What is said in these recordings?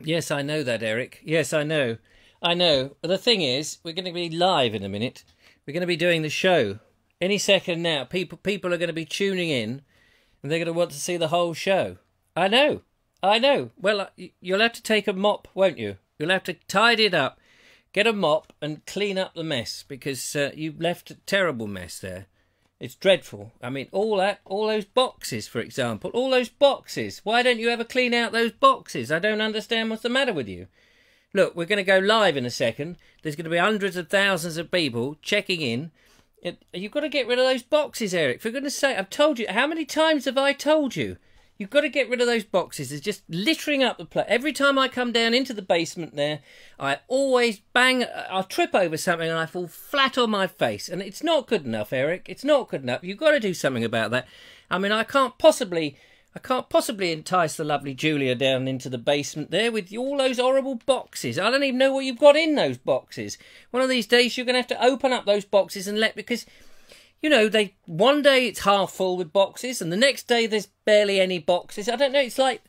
Yes, I know that, Eric. Yes, I know. I know. But the thing is, we're going to be live in a minute. We're going to be doing the show. Any second now, people are going to be tuning in, and they're going to want to see the whole show. I know. I know. Well, you'll have to take a mop, won't you? You'll have to tidy it up, get a mop, and clean up the mess, because you've left a terrible mess there. It's dreadful. I mean, all those boxes, for example, all those boxes. Why don't you ever clean out those boxes? I don't understand what's the matter with you. Look, we're going to go live in a second. There's going to be hundreds of thousands of people checking in. You've got to get rid of those boxes, Eric. For goodness sake, I've told you. How many times have I told you? You've got to get rid of those boxes. It's just littering up the place. Every time I come down into the basement there, I always bang, I'll trip over something and I fall flat on my face. And it's not good enough, Eric. It's not good enough. You've got to do something about that. I mean, I can't possibly entice the lovely Julia down into the basement there with all those horrible boxes. I don't even know what you've got in those boxes. One of these days you're going to have to open up those boxes and because... You know, one day it's half full with boxes, and the next day there's barely any boxes. I don't know. It's like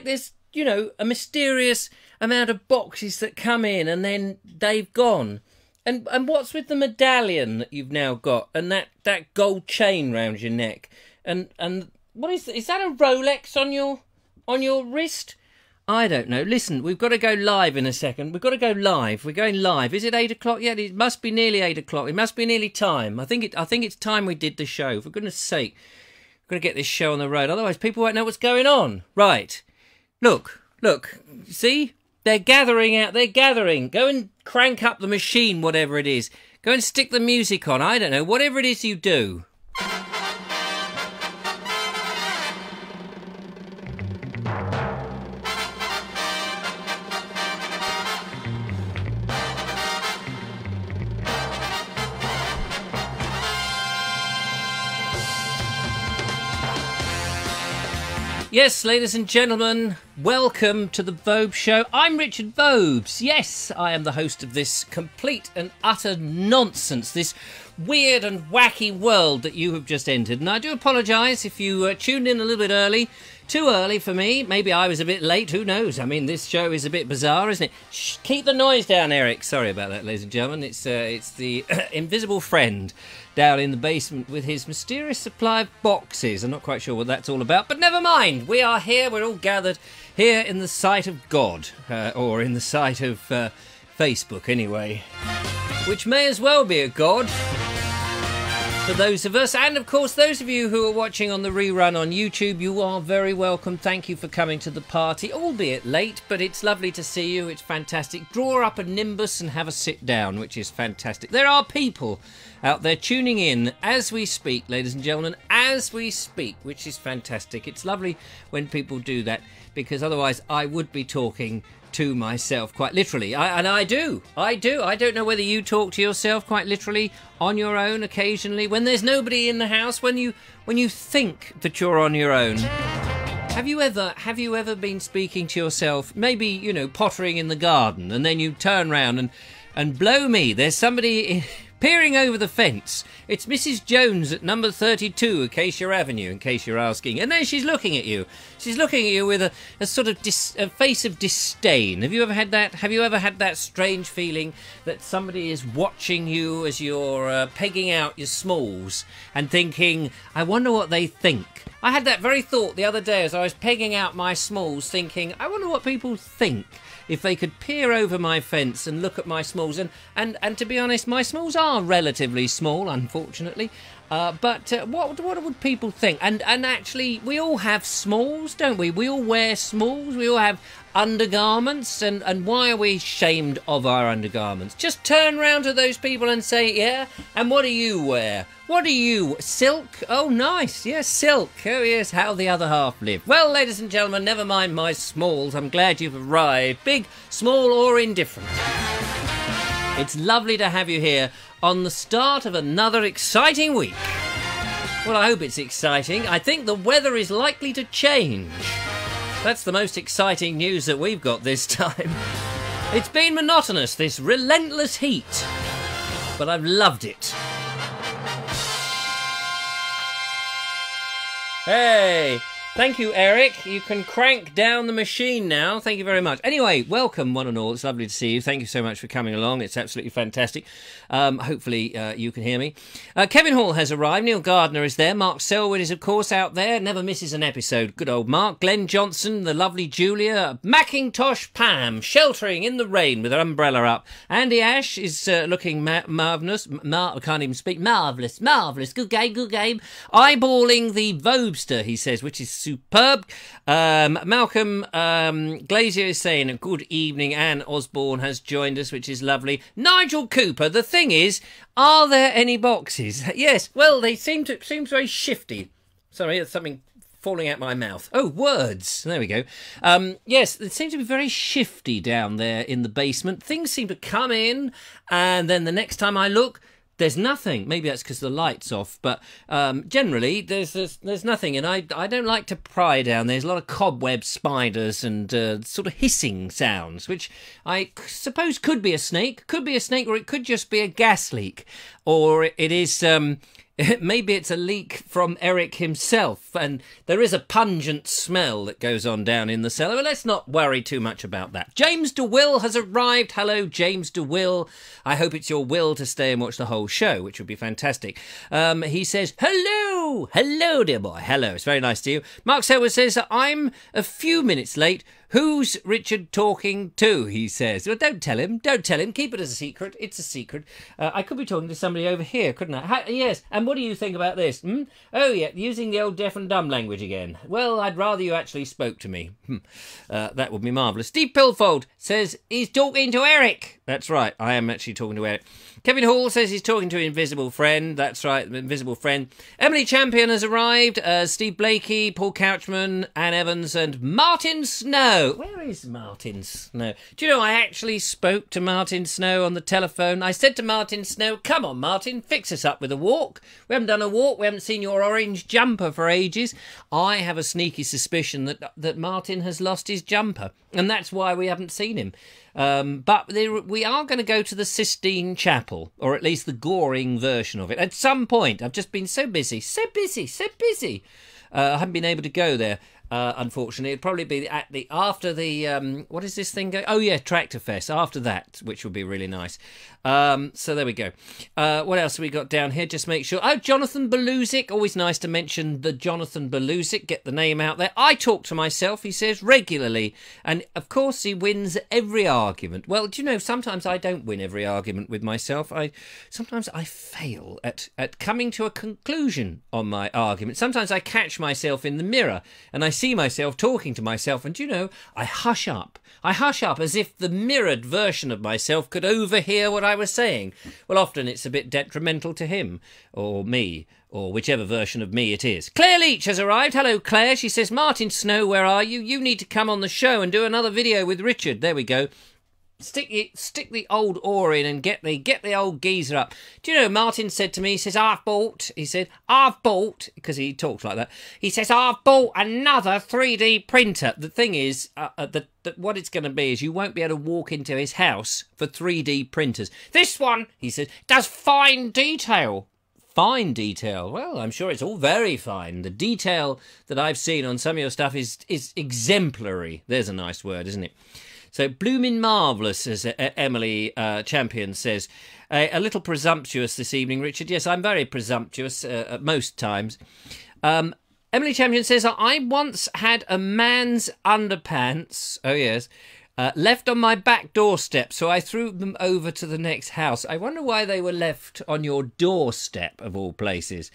there's, you know, a mysterious amount of boxes that come in and then they've gone. And what's with the medallion that you've now got, and that gold chain round your neck, and what is that a Rolex on your wrist? I don't know. Listen, we've got to go live in a second. We've got to go live. We're going live. Is it 8 o'clock yet? It must be nearly 8 o'clock. It must be nearly time. I think it's time we did the show. For goodness sake, we've got to get this show on the road. Otherwise, people won't know what's going on. Right. Look. See? They're gathering out. They're gathering. Go and crank up the machine, whatever it is. Go and stick the music on. I don't know. Whatever it is you do. Yes, ladies and gentlemen, welcome to the Vobes Show. I'm Richard Vobes. Yes, I am the host of this complete and utter nonsense, this weird and wacky world that you have just entered. And I do apologise if you tuned in a little bit early. Too early for me. Maybe I was a bit late. Who knows? I mean, this show is a bit bizarre, isn't it? Shh, keep the noise down, Eric. Sorry about that, ladies and gentlemen. It's the invisible friend down in the basement with his mysterious supply of boxes. I'm not quite sure what that's all about, but never mind. We are here. We're all gathered here in the sight of God, or in the sight of Facebook, anyway, which may as well be a god for those of us. And of course, those of you who are watching on the rerun on YouTube, you are very welcome. Thank you for coming to the party, albeit late, but it's lovely to see you. It's fantastic. Draw up a nimbus and have a sit down, which is fantastic. There are people out there tuning in as we speak, ladies and gentlemen, as we speak, which is fantastic. It's lovely when people do that, because otherwise I would be talking to myself quite literally. I do. I don't know whether you talk to yourself quite literally on your own occasionally when there's nobody in the house, when you think that you're on your own. Have you ever been speaking to yourself, maybe, you know, pottering in the garden, and then you turn round and blow me, there's somebody peering over the fence. It's Mrs. Jones at number 32 Acacia Avenue, in case you're asking. And then she's looking at you. She's looking at you with a sort of a face of disdain. Have you ever had that? Have you ever had that strange feeling that somebody is watching you as you're pegging out your smalls and thinking, I wonder what they think? I had that very thought the other day as I was pegging out my smalls, thinking, I wonder what people think if they could peer over my fence and look at my smalls. And to be honest, my smalls are relatively small, unfortunately. But what would people think? And actually, we all have smalls, don't we? We all wear smalls. We all have undergarments. And why are we ashamed of our undergarments? Just turn round to those people and say, yeah, and what do you wear? What do you... Silk? Oh, nice. Yes, silk. Oh, yes, how the other half live. Well, ladies and gentlemen, never mind my smalls. I'm glad you've arrived. Big, small or indifferent. It's lovely to have you here on the start of another exciting week. Well, I hope it's exciting. I think the weather is likely to change. That's the most exciting news that we've got this time. It's been monotonous, this relentless heat, but I've loved it. Hey, Thank you, Eric. You can crank down the machine now. Thank you very much. Anyway, welcome, one and all. It's lovely to see you. Thank you so much for coming along. It's absolutely fantastic. Hopefully, you can hear me. Kevin Hall has arrived. Neil Gardner is there. Mark Selwood is, of course, out there. Never misses an episode. Good old Mark. Glenn Johnson, the lovely Julia. Macintosh Pam, sheltering in the rain with her umbrella up. Andy Ash is looking marvellous. I can't even speak. Marvellous, marvellous. Good game, good game. Eyeballing the Vobster, he says, which is superb. Malcolm Glazier is saying good evening. Anne Osborne has joined us, which is lovely. Nigel Cooper, the thing is, are there any boxes? Yes, well, they seem very shifty. Sorry, there's something falling out my mouth. Oh, words. There we go. Yes, it seems to be very shifty down there in the basement. Things seem to come in, and then the next time I look, there's nothing. Maybe that's because the light's off, but generally there's nothing. And I don't like to pry down. There's a lot of cobweb spiders and sort of hissing sounds, which I suppose could be a snake. Could be a snake, or it could just be a gas leak, or it is. Maybe it's a leak from Eric himself, and there is a pungent smell that goes on down in the cellar, but let's not worry too much about that. James DeWill has arrived. Hello, James DeWill. I hope it's your will to stay and watch the whole show, which would be fantastic. He says, hello. Hello, dear boy. Hello. It's very nice to you. Mark Selwood says, I'm a few minutes late. Who's Richard talking to, he says. Well, don't tell him. Don't tell him. Keep it as a secret. It's a secret. I could be talking to somebody over here, couldn't I? Yes, and what do you think about this? Oh, yeah, using the old deaf and dumb language again. Well, I'd rather you actually spoke to me. That would be marvellous. Steve Pilfold says he's talking to Eric. That's right, I am actually talking to Eric. Kevin Hall says he's talking to Invisible Friend. That's right, Invisible Friend. Emily Champion has arrived. Steve Blakey, Paul Couchman, Anne Evans, and Martin Snow. Where is Martin Snow? Do you know, I actually spoke to Martin Snow on the telephone. I said to Martin Snow, come on, Martin, fix us up with a walk. We haven't done a walk. We haven't seen your orange jumper for ages. I have a sneaky suspicion that Martin has lost his jumper, and that's why we haven't seen him. But we are going to go to the Sistine Chapel, or at least the Goring version of it, at some point. I've just been so busy. I haven't been able to go there. Unfortunately, it'd probably be after the what is this thing going? Oh yeah, Tractor Fest. After that, which would be really nice. So there we go. What else have we got down here? Just make sure. Oh, Jonathan Beluzic. Always nice to mention the Jonathan Beluzic. Get the name out there. I talk to myself, he says, regularly, and of course he wins every argument. Well, do you know, sometimes I don't win every argument with myself. Sometimes I fail at coming to a conclusion on my argument. Sometimes I catch myself in the mirror and I see myself talking to myself, and you know, I hush up. I hush up as if the mirrored version of myself could overhear what I was saying. Well, often it's a bit detrimental to him, or me, or whichever version of me it is. Claire Leach has arrived. Hello, Claire. She says, Martin Snow, where are you? You need to come on the show and do another video with Richard. There we go. Stick the old oar in and get the old geezer up. Do you know, Martin said to me, he says, I've bought, because he talks like that, he says, I've bought another 3D printer. The thing is, that what it's going to be is you won't be able to walk into his house for 3D printers. This one, he says, does fine detail. Fine detail. Well, I'm sure it's all very fine. The detail that I've seen on some of your stuff is exemplary. There's a nice word, isn't it? So, bloomin' marvellous, as Emily Champion says. A little presumptuous this evening, Richard. Yes, I'm very presumptuous at most times. Emily Champion says, I once had a man's underpants, oh yes, left on my back doorstep, so I threw them over to the next house. I wonder why they were left on your doorstep, of all places.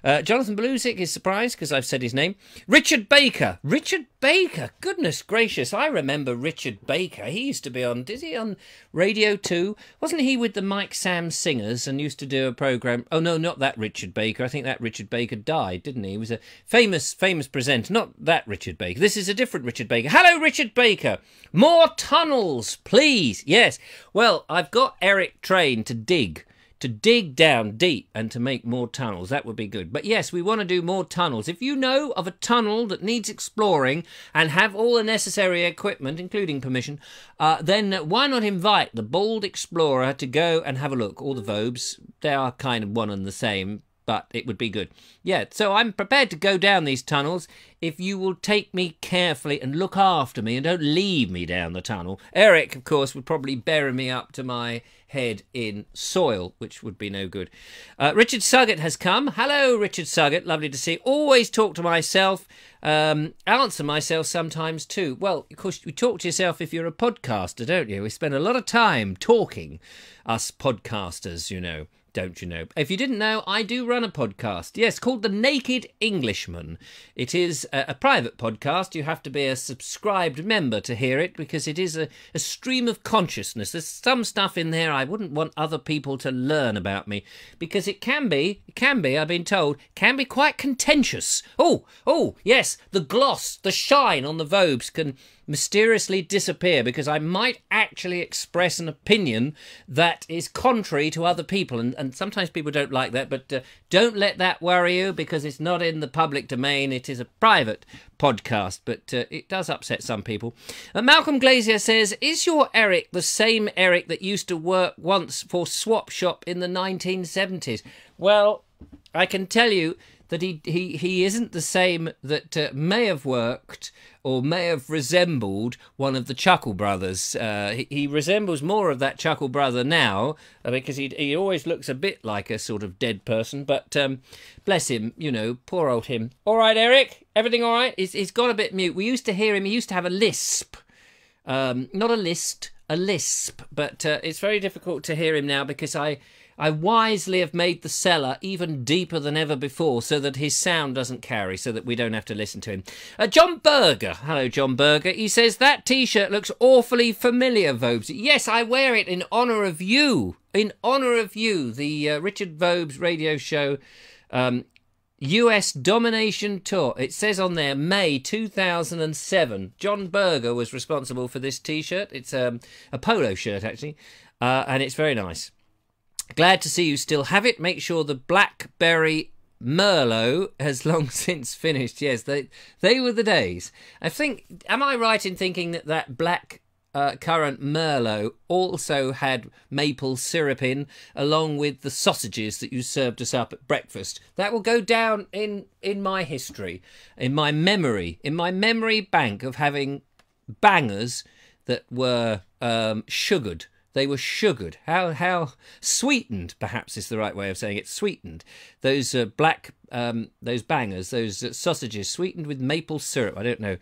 Jonathan Beluzic is surprised because I've said his name. Richard Baker. Richard Baker. Goodness gracious. I remember Richard Baker. He used to be on, did he on Radio 2? Wasn't he with the Mike Sam Singers and used to do a programme? Oh, no, not that Richard Baker. I think that Richard Baker died, didn't he? He was a famous presenter. Not that Richard Baker. This is a different Richard Baker. Hello, Richard Baker. More tunnels, please. Yes. Well, I've got Eric trained to dig down deep and to make more tunnels. That would be good. But yes, we want to do more tunnels. If you know of a tunnel that needs exploring and have all the necessary equipment, including permission, then why not invite the Bald Explorer to go and have a look? All the Vobes, they are kind of one and the same. but it would be good. Yeah, so I'm prepared to go down these tunnels if you will take me carefully and look after me and don't leave me down the tunnel. Eric, of course, would probably bury me up to my head in soil, which would be no good. Richard Suggett has come. Hello, Richard Suggett. Lovely to see you. Always talk to myself. Answer myself sometimes too. Well, of course, you talk to yourself if you're a podcaster, don't you? We spend a lot of time talking, us podcasters, you know. Don't you know? If you didn't know, I do run a podcast. Yes, called The Naked Englishman. It is a private podcast. You have to be a subscribed member to hear it because it is a stream of consciousness. There's some stuff in there I wouldn't want other people to learn about me because it can be, I've been told, can be quite contentious. Oh, yes, the gloss, the shine on the Vobes can mysteriously disappear because I might actually express an opinion that is contrary to other people, and sometimes people don't like that, but don't let that worry you because it's not in the public domain. It is a private podcast, but it does upset some people. Malcolm Glazier says, is your Eric the same Eric that used to work once for Swap Shop in the 1970s? Well, I can tell you that he isn't the same that may have worked or may have resembled one of the Chuckle Brothers. He resembles more of that Chuckle Brother now because he always looks a bit like a sort of dead person, but bless him, you know, poor old him. All right, Eric, everything all right? He's got a bit mute. We used to hear him, he used to have a lisp. Not a list, a lisp, but it's very difficult to hear him now because I wisely have made the cellar even deeper than ever before so that his sound doesn't carry, so that we don't have to listen to him. John Berger. Hello, John Berger. He says, that T-shirt looks awfully familiar, Vobes. Yes, I wear it in honour of you. In honour of you, the Richard Vobes radio show US Domination Tour. It says on there, May 2007. John Berger was responsible for this T-shirt. It's a polo shirt, actually, and it's very nice. Glad to see you still have it. Make sure the Blackberry Merlot has long since finished. Yes, they were the days. I think, am I right in thinking that black currant Merlot also had maple syrup in, along with the sausages that you served us up at breakfast? That will go down in my history, in my memory bank of having bangers that were sugared. They were sugared. How sweetened, perhaps is the right way of saying it. Sweetened. Those those bangers, those sausages, sweetened with maple syrup. I don't know.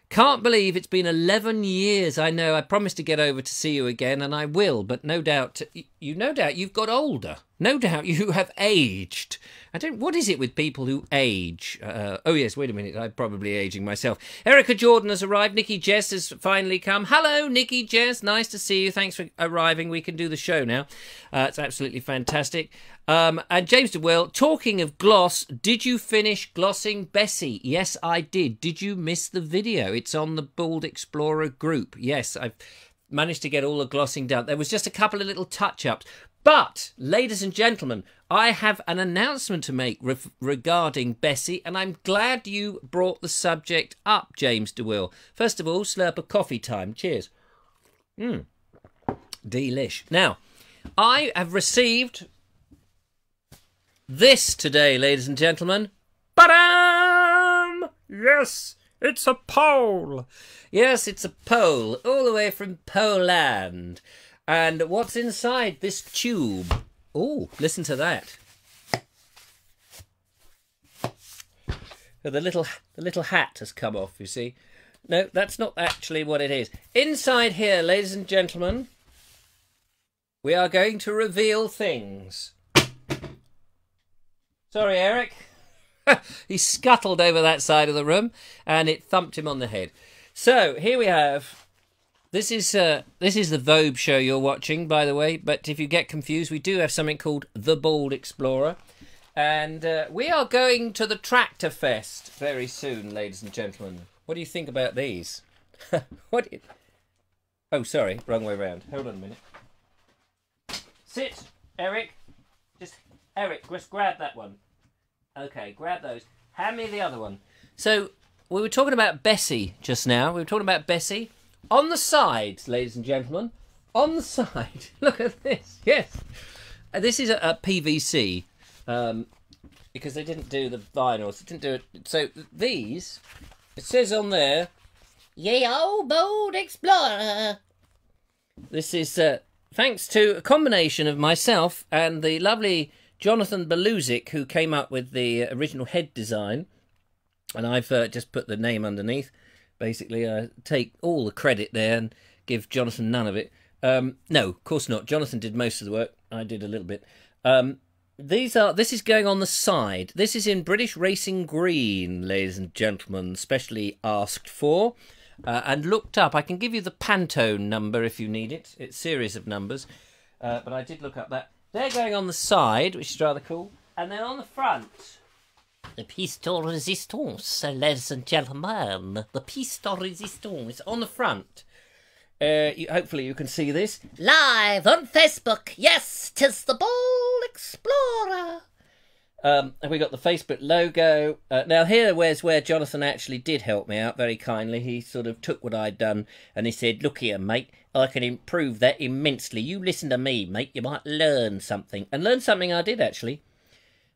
Can't believe it's been 11 years. I know. I promised to get over to see you again, and I will. But no doubt you've got older. No doubt you have aged. What is it with people who age? Oh, yes, wait a minute. I'm probably aging myself. Erica Jordan has arrived. Nikki Jess has finally come. Hello, Nikki Jess. Nice to see you. Thanks for arriving. We can do the show now. It's absolutely fantastic. And James DeWill, talking of gloss, did you finish glossing Bessie? Yes, I did. Did you miss the video? It's on the Bald Explorer group. Yes, I've managed to get all the glossing done. There was just a couple of little touch-ups. But, ladies and gentlemen, I have an announcement to make regarding Bessie, and I'm glad you brought the subject up, James DeWill. First of all, slurp of coffee time. Cheers. Delish. Now, I have received this today, ladies and gentlemen. Ba-dam! Yes, it's a pole. Yes, it's a pole, all the way from Poland. And what's inside this tube? Oh, listen to that. The little hat has come off, you see. No, that's not actually what it is. Inside here, ladies and gentlemen, we are going to reveal things. Sorry, Eric. He scuttled over that side of the room and it thumped him on the head. So, here we have... This is the Vobes show you're watching, by the way, but if you get confused, we do have something called The Bald Explorer. And we are going to the Tractor Fest very soon, ladies and gentlemen. What do you think about these? Oh, sorry, wrong way round. Hold on a minute. Sit, Eric. Eric, just grab that one. Okay, grab those. Hand me the other one. So, we were talking about Bessie just now. We were talking about Bessie. On the side, ladies and gentlemen, on the side, look at this. Yes, this is a PVC because they didn't do the vinyls. They didn't do it. So these, it says on there, "Ye old bold explorer." This is thanks to a combination of myself and the lovely Jonathan Beluzik, who came up with the original head design, and I've just put the name underneath. Basically, I take all the credit there and give Jonathan none of it. No, of course not. Jonathan did most of the work. I did a little bit. This is going on the side. This is in British Racing Green, ladies and gentlemen, specially asked for and looked up. I can give you the Pantone number if you need it. It's a series of numbers, but I did look up that. They're going on the side, which is rather cool, and then on the front, the pièce de résistance, ladies and gentlemen. The pièce de résistance on the front. Hopefully you can see this. Live on Facebook. Yes, 'tis the Bold Explorer. And we got the Facebook logo. Now here's where Jonathan actually did help me out very kindly. He sort of took what I'd done and he said, "Look here, mate, I can improve that immensely. You listen to me, mate. You might learn something." And learn something I did, actually.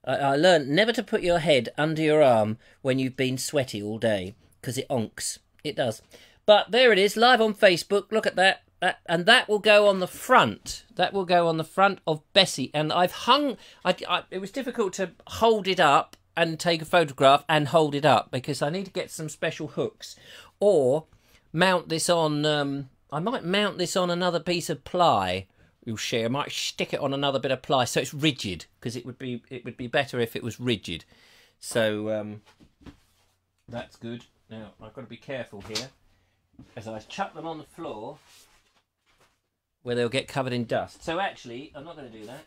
I learned never to put your head under your arm when you've been sweaty all day, because it onks. It does. But there it is, live on Facebook. Look at that. And that will go on the front. That will go on the front of Bessie. And I've hung... it was difficult to hold it up and take a photograph and hold it up, because I need to get some special hooks. Or mount this on... I might mount this on another piece of ply. You'll share. I might stick it on another bit of ply so it's rigid, because it would be better if it was rigid. So that's good. Now I've got to be careful here, as I chuck them on the floor where they'll get covered in dust. So actually, I'm not going to do that.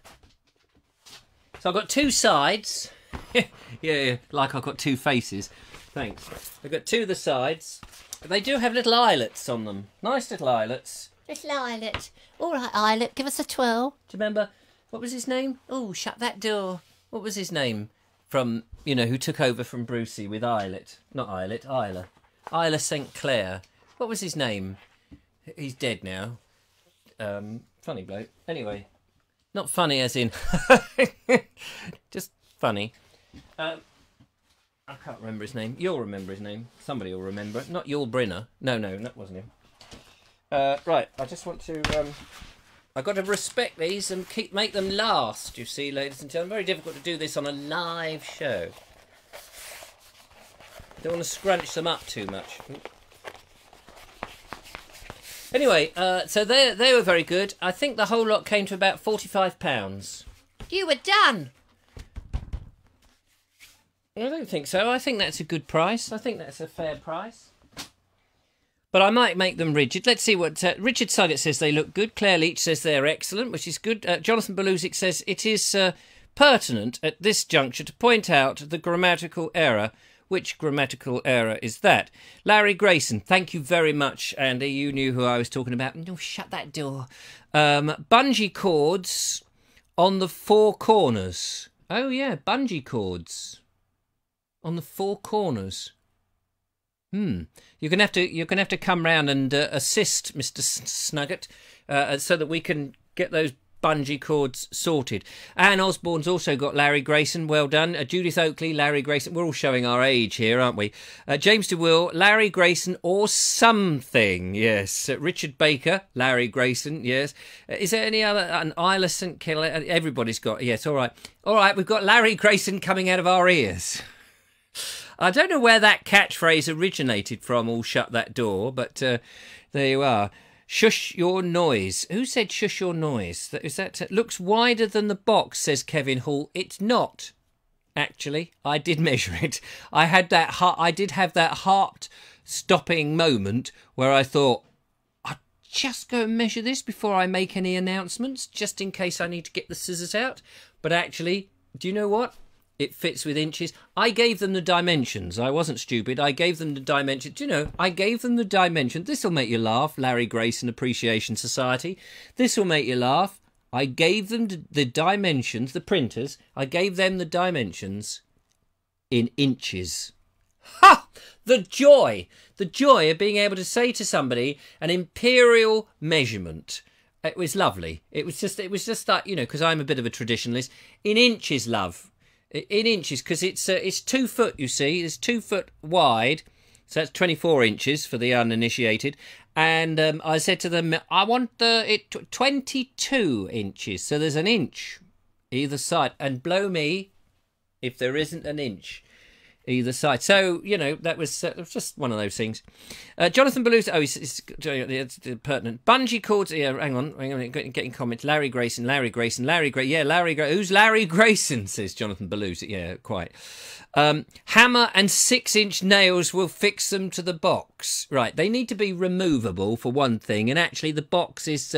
So I've got two sides. yeah, like I've got two faces. Thanks. I've got two of the sides. They do have little eyelets on them. Nice little eyelets. Little eyelet. All right, eyelet, give us a twirl. Do you remember, what was his name? Oh, shut that door. What was his name? From, you know, who took over from Brucey with Eyelet. Not Eyelet, Isla. Isla St. Clair. What was his name? He's dead now. Funny bloke. Anyway, not funny as in... just funny. I can't remember his name. You'll remember his name. Somebody will remember it. Not Yul Brynner. No, that wasn't him. Right, I just want to... I've got to respect these and make them last, you see, ladies and gentlemen. Very difficult to do this on a live show. Don't want to scrunch them up too much. Anyway, so they were very good. I think the whole lot came to about £45. You were done! I don't think so. I think that's a good price. I think that's a fair price. But I might make them rigid. Let's see what... Richard Suggett says they look good. Claire Leach says they're excellent, which is good. Jonathan Beluzik says it is pertinent at this juncture to point out the grammatical error. Which grammatical error is that? Larry Grayson, thank you very much, Andy. You knew who I was talking about. No, shut that door. Bungee cords on the four corners. Oh, yeah, bungee cords on the four corners. You're gonna have to come round and assist Mr. Snugget, so that we can get those bungee cords sorted. Anne Osborne's also got Larry Grayson. Well done. Judith Oakley, Larry Grayson. We're all showing our age here, aren't we? James DeWill, Larry Grayson or something. Yes. Richard Baker, Larry Grayson. Yes. Is there any other? An Isla St. Clair. Everybody's got. Yes. All right. All right. We've got Larry Grayson coming out of our ears. I don't know where that catchphrase originated from, all shut that door, but there you are. Shush your noise. Who said shush your noise? Is that looks wider than the box, says Kevin Hall. It's not, actually. I did measure it. I did have that heart-stopping moment where I thought, I'll just go and measure this before I make any announcements, just in case I need to get the scissors out. But actually, do you know what? It fits with inches. I gave them the dimensions. I wasn't stupid. I gave them the dimensions. Do you know, I gave them the dimensions. This will make you laugh, Larry Grayson Appreciation Society. This will make you laugh. I gave them the dimensions, the printers. I gave them the dimensions in inches. Ha! The joy of being able to say to somebody an imperial measurement. It was lovely. It was just like, you know, because I'm a bit of a traditionalist. In inches, love. in inches, because it's 2 foot, you see. It's 2 foot wide, so that's 24 inches for the uninitiated. And I said to them, I want it 22 inches, so there's an inch either side. And blow me if there isn't an inch either side. So, you know, that was just one of those things. Jonathan Belusa, it's pertinent. Bungee cords, yeah, hang on, getting comments. Larry Grayson, yeah, who's Larry Grayson, says Jonathan Belusa, yeah, quite. Hammer and 6-inch nails will fix them to the box. Right, they need to be removable for one thing, and actually the box is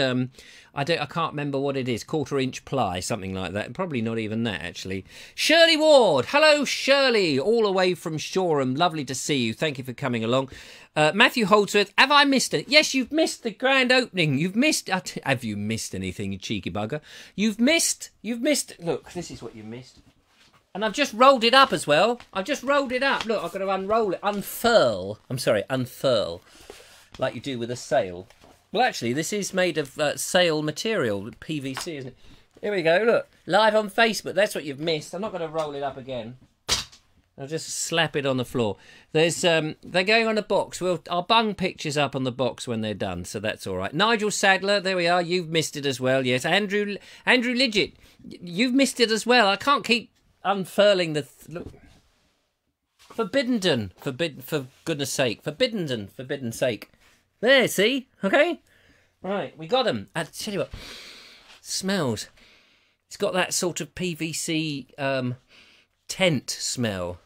I can't remember what it is, 1/4-inch ply, something like that. Probably not even that, actually. Shirley Ward, hello Shirley, all the way from Shoreham. Lovely to see you. Thank you for coming along. Matthew Holdsworth, have I missed it? Yes, you've missed the grand opening. You've missed. Have you missed anything, you cheeky bugger? You've missed. Look, this is what you missed. And I've just rolled it up as well. I've just rolled it up. Look, I've got to unroll it. Unfurl. Like you do with a sail. Well, actually, this is made of sail material, PVC, isn't it? Here we go, look. Live on Facebook. That's what you've missed. I'm not going to roll it up again. I'll just slap it on the floor. There's they're going on a box. I'll bung pictures up on the box when they're done, so that's all right. Nigel Sadler, there we are. You've missed it as well, yes. Andrew Lidgett, you've missed it as well. I can't keep unfurling the... look. Forbidden, for goodness sake. Forbidden sake. There, see? Okay? Right, we got them. I tell you what, smells. It's got that sort of PVC tent smell.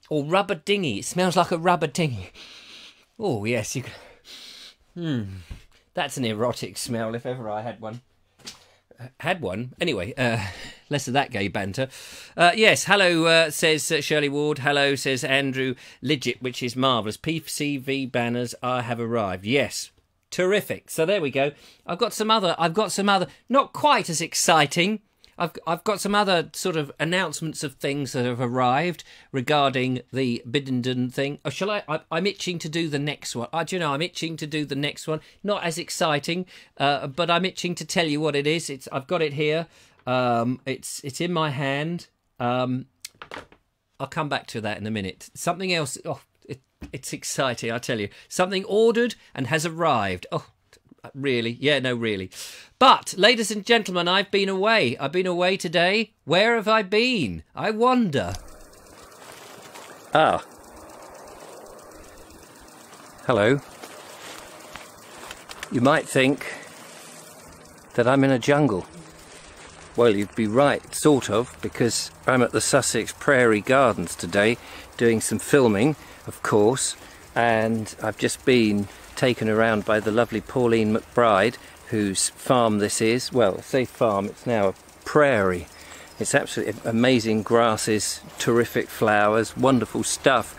Or rubber dinghy. It smells like a rubber dinghy. Oh, yes. You can... That's an erotic smell, if ever I had one. Anyway, less of that gay banter. Yes, hello, says Shirley Ward. Hello, says Andrew Lidgett, which is marvellous. PCV banners have arrived. Yes, terrific. So there we go. I've got some other, not quite as exciting. I've got some other sort of announcements of things that have arrived regarding the Biddenden thing. Oh, shall I? I'm itching to do the next one. Do you know, I'm itching to do the next one. Not as exciting, but I'm itching to tell you what it is. I've got it here. It's in my hand. I'll come back to that in a minute. Something else. Oh, it's exciting, I tell you. Something ordered and has arrived. Oh, really? Yeah, no, really. But, ladies and gentlemen, I've been away. I've been away today. Where have I been? I wonder. Ah. Hello. You might think that I'm in a jungle. Well, you'd be right, sort of, because I'm at the Sussex Prairie Gardens today, doing some filming, of course, and I've just been taken around by the lovely Pauline McBride, whose farm this is. Well, I say farm, it's now a prairie. It's absolutely amazing grasses, terrific flowers, wonderful stuff.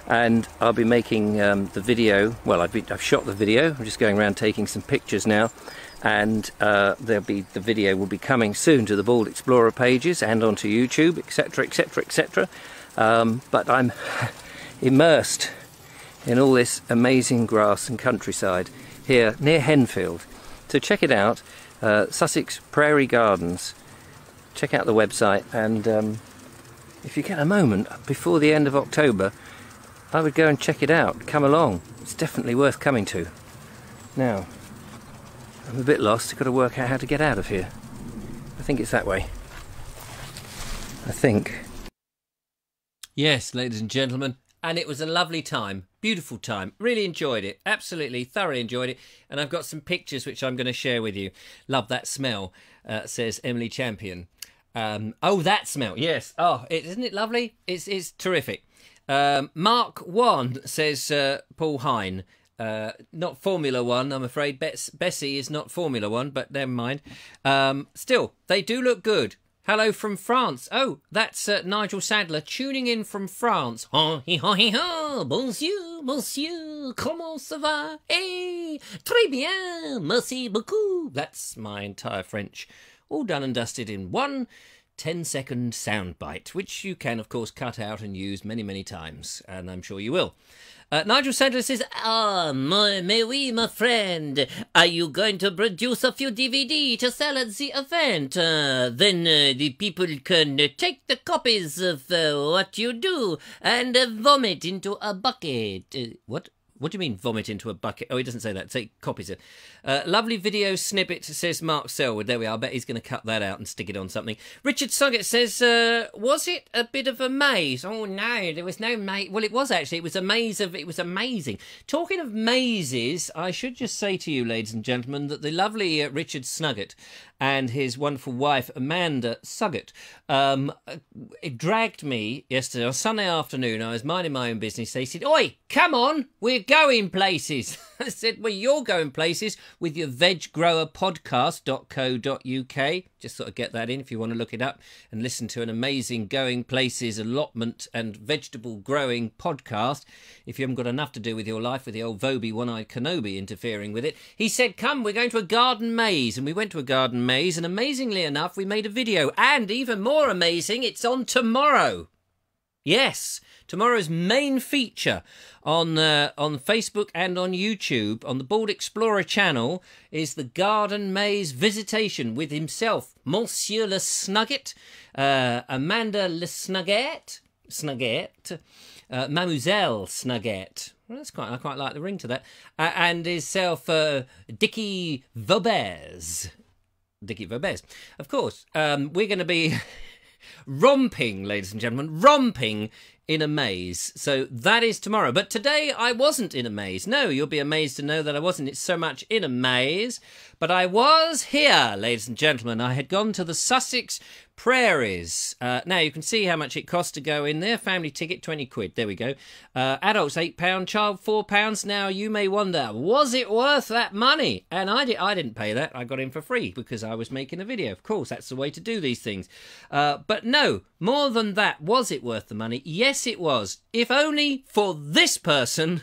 And I'll be making the video. Well, I've shot the video. I'm just going around taking some pictures now, and the video will be coming soon to the Bald Explorer pages and onto YouTube, etc., etc., etc. But I'm immersed in all this amazing grass and countryside here near Henfield. So check it out, Sussex Prairie Gardens. Check out the website, and if you get a moment before the end of October, I would go and check it out. Come along. It's definitely worth coming to. Now, I'm a bit lost. I've got to work out how to get out of here. I think it's that way. I think. Yes, ladies and gentlemen, and it was a lovely time. Beautiful time. Really enjoyed it. Absolutely, thoroughly enjoyed it. And I've got some pictures which I'm going to share with you. Love that smell, says Emily Champion. Oh, that smell. Yes. Oh, isn't it lovely? It's terrific. Mark 1, says Paul Hine. Not Formula 1, I'm afraid. Bessie is not Formula 1, but never mind. Still, they do look good. Hello from France. Oh, that's Nigel Sadler tuning in from France. Bonjour, monsieur. Comment ça va? Eh, très bien. Merci beaucoup. That's my entire French. All done and dusted in one 10-second soundbite, which you can, of course, cut out and use many, many times, and I'm sure you will. Nigel Sandler says, mais oui, my friend. Are you going to produce a few DVD to sell at the event? Then the people can take the copies of what you do and vomit into a bucket. What? What do you mean, vomit into a bucket? Oh, he doesn't say that. Say copies it. Lovely video snippet, says Mark Selwood. There we are. I bet he's going to cut that out and stick it on something. Richard Suggett says, was it a bit of a maze? Oh, no, there was no maze. Well, it was actually. It was a maze of... It was amazing. Talking of mazes, I should just say to you, ladies and gentlemen, that the lovely Richard Suggett and his wonderful wife, Amanda Suggett, it dragged me yesterday, on Sunday afternoon. I was minding my own business. They said, oi, come on, we're going places. I said, well, you're going places with your veggrowerpodcast.co.uk. Just sort of get that in if you want to look it up and listen to an amazing going places allotment and vegetable growing podcast. If you haven't got enough to do with your life with the old Vobie one-eyed Kenobi interfering with it. He said, come, we're going to a garden maze. And we went to a garden maze, and amazingly enough, we made a video. And even more amazing, it's on tomorrow. Yes, tomorrow's main feature on Facebook and on YouTube on the Bald Explorer channel is the Garden Maze Visitation with himself, Monsieur Le Snugget, Amanda Le Snugget, Mademoiselle Snugget. Well, I quite like the ring to that, and himself, Dickie Vobes. Dickie Vobes. Of course, we're going to be romping, ladies and gentlemen, romping in a maze. So that is tomorrow. But today I wasn't in a maze. No, you'll be amazed to know that I wasn't so much in a maze, but I was here, ladies and gentlemen. I had gone to the Sussex Prairies. Now, you can see how much it costs to go in there. Family ticket, 20 quid. There we go. Adults, £8. Child, £4. Now, you may wonder, was it worth that money? And I didn't pay that. I got in for free because I was making a video. Of course, that's the way to do these things. But no, more than that, was it worth the money? Yes, it was. If only for this person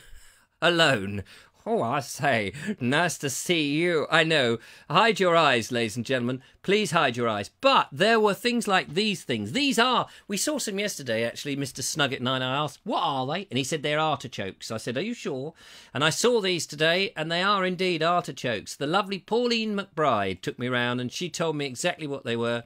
alone. Oh, I say, nice to see you. I know. Hide your eyes, ladies and gentlemen. Please hide your eyes. But there were things like these things. These are... We saw some yesterday, actually. Mr. Snugget and I asked, what are they? And he said, they're artichokes. I said, are you sure? And I saw these today, and they are indeed artichokes. The lovely Pauline McBride took me round, and she told me exactly what they were.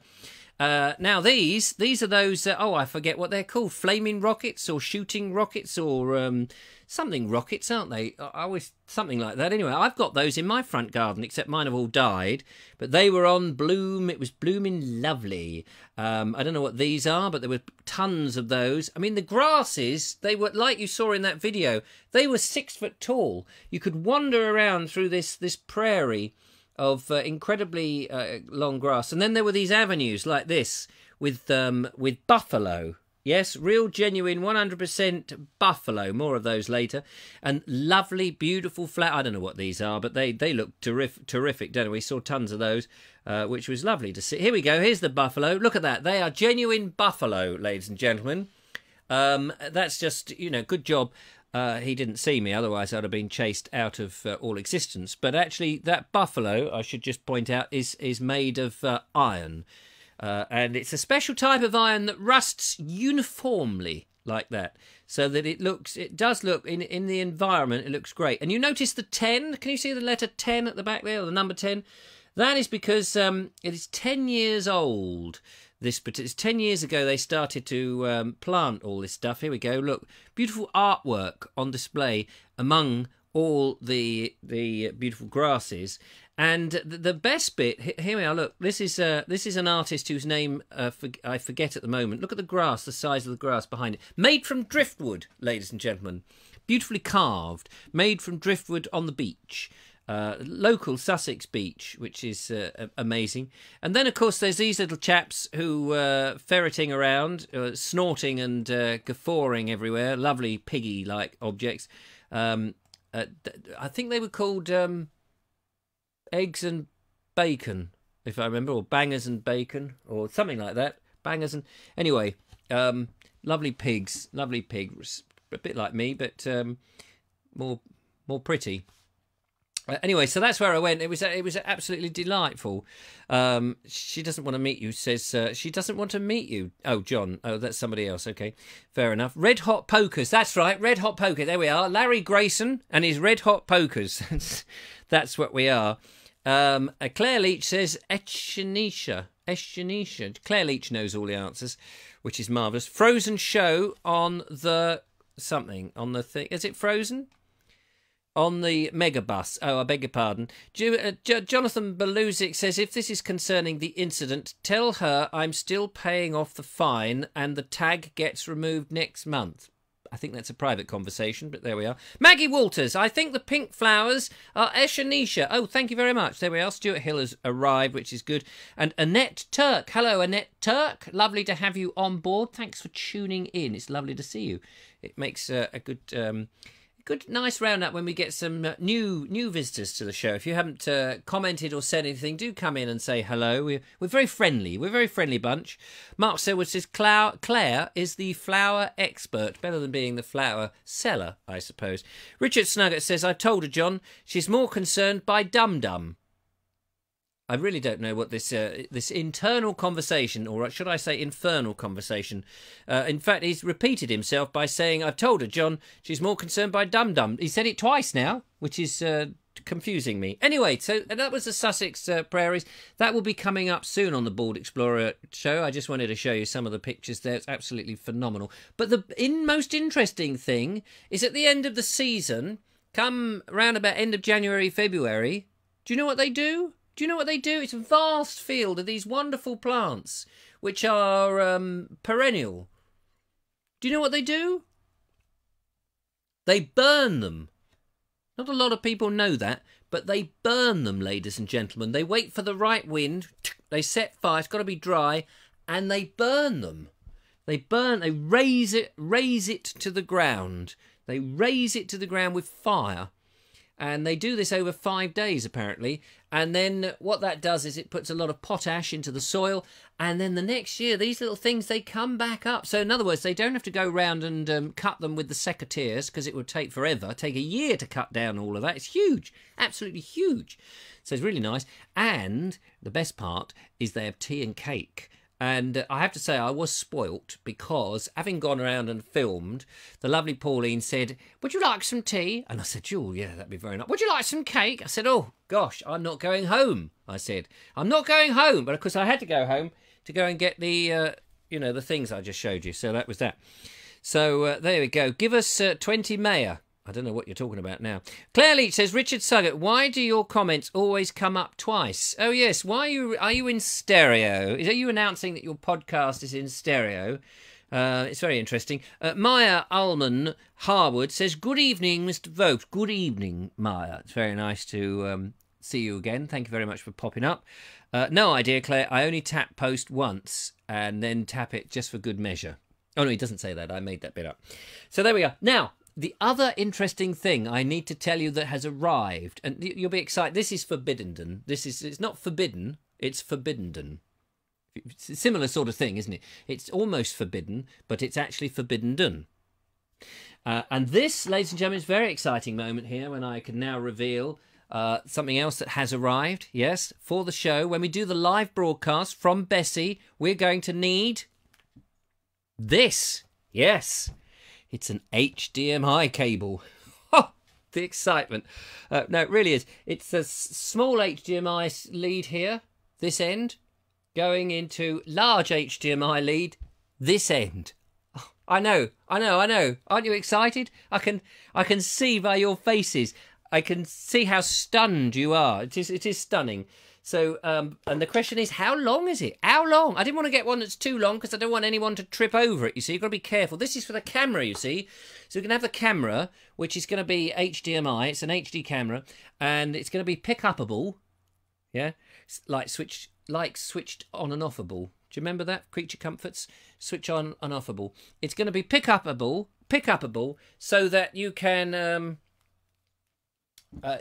Now, these are those... oh, I forget what they're called. Flaming rockets or shooting rockets or... something rockets, aren't they? I always something like that. Anyway, I've got those in my front garden, except mine have all died. But they were on bloom. It was blooming lovely. I don't know what these are, but there were tons of those. I mean, the grasses, they were, like you saw in that video, they were 6 foot tall. You could wander around through this prairie of incredibly long grass. And then there were these avenues like this with buffalo. Yes, real, genuine, 100% buffalo. More of those later. And lovely, beautiful flat. I don't know what these are, but they look terrific, don't they? We saw tons of those, which was lovely to see. Here we go. Here's the buffalo. Look at that. They are genuine buffalo, ladies and gentlemen. That's just, you know, good job. He didn't see me, otherwise I'd have been chased out of all existence. But actually, that buffalo, I should just point out, is made of iron. And it's a special type of iron that rusts uniformly like that, so that it does look, in the environment, it looks great. And you notice the 10, can you see the letter 10 at the back there, or the number 10? That is because it is 10 years old. It's 10 years ago they started to plant all this stuff. Here we go, look, beautiful artwork on display among all the beautiful grasses. And the best bit, here we are, look, this is an artist whose name I forget at the moment. Look at the grass, the size of the grass behind it. Made from driftwood, ladies and gentlemen. Beautifully carved, made from driftwood on the beach. Local Sussex beach, which is amazing. And then, of course, there's these little chaps who ferreting around, snorting and guffawing everywhere. Lovely piggy-like objects. I think they were called... eggs and bacon, if I remember, or bangers and bacon, or something like that. Bangers and... Anyway, lovely pigs, a bit like me, but more pretty. Anyway, so that's where I went. It was absolutely delightful. She doesn't want to meet you, says she doesn't want to meet you. Oh, John. Oh, that's somebody else. Okay, fair enough. Red Hot Pokers. That's right, Red Hot Poker. There we are. Larry Grayson and his Red Hot Pokers. That's what we are. Claire Leach says Echinacea. Claire Leach knows all the answers, which is marvellous. Frozen show on the something on the thing. Is it Frozen? On the megabus. Oh, I beg your pardon. Jonathan Beluzic says, if this is concerning the incident, tell her I'm still paying off the fine and the tag gets removed next month. I think that's a private conversation, but there we are. Maggie Walters, I think the pink flowers are Echinacea. Oh, thank you very much. There we are. Stuart Hill has arrived, which is good. And Annette Turk. Hello, Annette Turk. Lovely to have you on board. Thanks for tuning in. It's lovely to see you. It makes a good, nice roundup when we get some new visitors to the show. If you haven't commented or said anything, do come in and say hello. We're very friendly. We're a very friendly bunch. Mark Selwood says Claire is the flower expert, better than being the flower seller, I suppose. Richard Snuggett says, I told her, John, she's more concerned by Dum Dum. I really don't know what this internal conversation, or should I say infernal conversation. In fact, he's repeated himself by saying, I've told her, John, she's more concerned by Dum Dum. He said it twice now, which is confusing me. Anyway, so that was the Sussex Prairies. That will be coming up soon on the Bald Explorer show. I just wanted to show you some of the pictures there. It's absolutely phenomenal. But the most interesting thing is at the end of the season, come round about end of January, February, do you know what they do? Do you know what they do? It's a vast field of these wonderful plants, which are perennial. Do you know what they do? They burn them. Not a lot of people know that, but they burn them, ladies and gentlemen. They wait for the right wind, they set fire, it's got to be dry, and they burn them. They raise it to the ground. They raise it to the ground with fire. And they do this over 5 days, apparently. And then what that does is it puts a lot of potash into the soil. And then the next year, these little things, they come back up. So in other words, they don't have to go round and cut them with the secateurs, because it would take forever. Take a year to cut down all of that. It's huge. Absolutely huge. So it's really nice. And the best part is they have tea and cake. And I have to say, I was spoilt, because having gone around and filmed, the lovely Pauline said, would you like some tea? And I said, oh, yeah, that'd be very nice. Would you like some cake? I said, oh, gosh, I'm not going home. I said, I'm not going home. But of course, I had to go home to go and get the, the things I just showed you. So that was that. So there we go. Give us 20 Mayor. I don't know what you're talking about now. Claire Leach says, Richard Suggett, why do your comments always come up twice? Oh, yes. Why are you in stereo? Are you announcing that your podcast is in stereo? It's very interesting. Maya Ullman Harwood says, good evening, Mr. Vobes. Good evening, Maya. It's very nice to see you again. Thank you very much for popping up. No idea, Claire. I only tap post once and then tap it just for good measure. Oh, no, he doesn't say that. I made that bit up. So there we are. Now, the other interesting thing I need to tell you that has arrived, and you'll be excited, this is forbidden. It's not forbidden, it's forbidden. It's a similar sort of thing, isn't it? It's almost forbidden, but it's actually forbidden. And this, ladies and gentlemen, is a very exciting moment here when I can now reveal something else that has arrived, yes, for the show. When we do the live broadcast from Bessie, we're going to need this. Yes. It's an HDMI cable. Oh, the excitement. No, it really is. It's a small HDMI lead here, this end, going into large HDMI lead, this end. Oh, I know. Aren't you excited? I can see by your faces. I can see how stunned you are. It is stunning. So, and the question is, how long is it? How long? I didn't want to get one that's too long because I don't want anyone to trip over it, you see. You've got to be careful. This is for the camera, you see. So we can have the camera, which is going to be HDMI. It's an HD camera, and it's going to be pick-upable. Yeah? Like switched on and offable. Do you remember that? Creature Comforts? Switch on and offable. It's going to be pick-upable, so that you can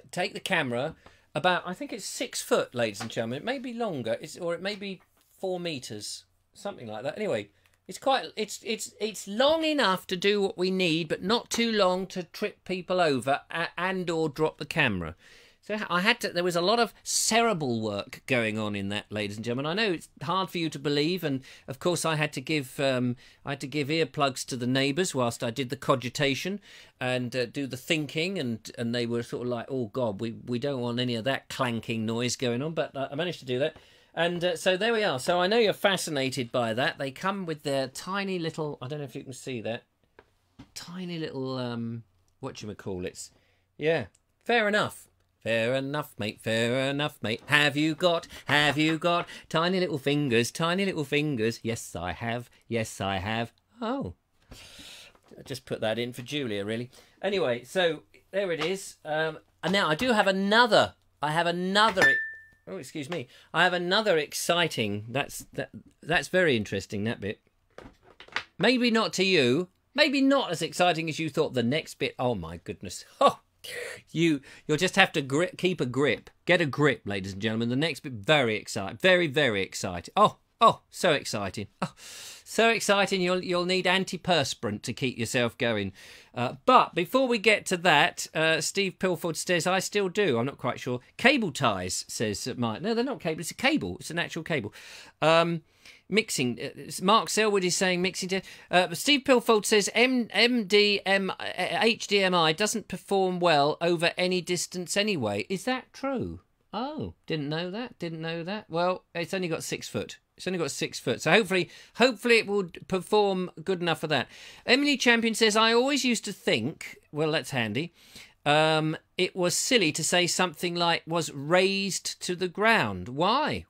take the camera about, I think it's 6 foot, ladies and gentlemen. It may be longer, or it may be 4 meters, something like that. Anyway, it's long enough to do what we need, but not too long to trip people over and or drop the camera. So I had to. There was a lot of cerebral work going on in that, ladies and gentlemen. I know it's hard for you to believe, and of course I had to give earplugs to the neighbours whilst I did the cogitation and do the thinking, and they were sort of like, "Oh God, we don't want any of that clanking noise going on." But I managed to do that, and so there we are. So I know you're fascinated by that. They come with their tiny little. I don't know if you can see that tiny little whatchamacallits. Yeah, fair enough. Fair enough, mate, fair enough, mate. Have you got tiny little fingers, tiny little fingers? Yes, I have. Yes, I have. Oh. I just put that in for Julia, really. Anyway, so there it is. And now I do have another. Oh, excuse me. I have another exciting. That's very interesting, that bit. Maybe not to you. Maybe not as exciting as you thought. The next bit. Oh, my goodness. Oh. You'll just have to keep a grip. Get a grip, ladies and gentlemen. The next bit, very exciting. Very, very exciting. Oh, so exciting. Oh, so exciting. You'll need antiperspirant to keep yourself going. But before we get to that, Steve Pilford says, I still do. I'm not quite sure. Cable ties, says Mike. No, they're not cable. It's a cable. It's an actual cable. Mixing. Mark Selwood is saying mixing. Steve Pilfold says HDMI doesn't perform well over any distance anyway. Is that true? Oh, didn't know that. Well, it's only got 6 foot. So hopefully it will perform good enough for that. Emily Champion says, I always used to think, well, that's handy. It was silly to say something like was razed to the ground. Why?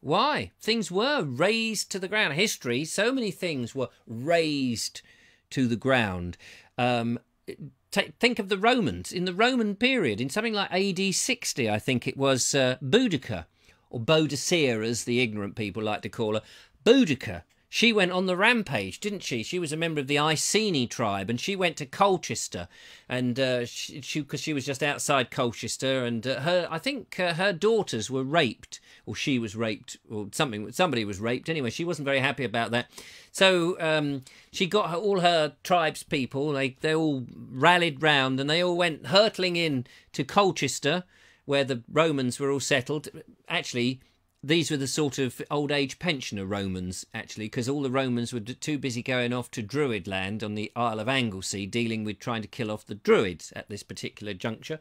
Things were razed to the ground. History, so many things were razed to the ground. Think of the Romans. In the Roman period, in something like AD 60, I think it was Boudica, or Boadicea, as the ignorant people like to call her. Boudica. She went on the rampage, didn't she? She was a member of the Iceni tribe, and she went to Colchester, and because she was just outside Colchester, and I think her daughters were raped, or she was raped, or somebody was raped. Anyway, she wasn't very happy about that. So she got all her tribes people. They all rallied round, and they all went hurtling in to Colchester, where the Romans were all settled. Actually, these were the sort of old age pensioner Romans, actually, because all the Romans were too busy going off to Druid land on the Isle of Anglesey, dealing with trying to kill off the Druids at this particular juncture.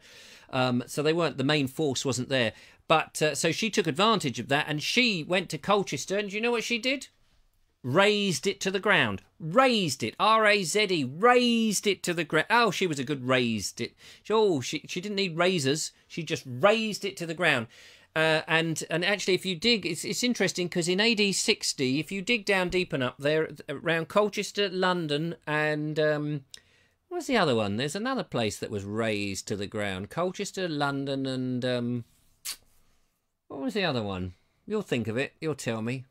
So they weren't, the main force wasn't there. But so she took advantage of that, and she went to Colchester, and do you know what she did? Razed it to the ground. Razed it. R-A-Z-E. Razed it to the ground. Oh, she was a good razed it. Oh, she didn't need razors. She just razed it to the ground. And actually, if you dig, it's interesting because in AD 60, if you dig down deep enough there around Colchester, London, and what's the other one? There's another place that was razed to the ground. Colchester, London, and what was the other one? You'll think of it. You'll tell me.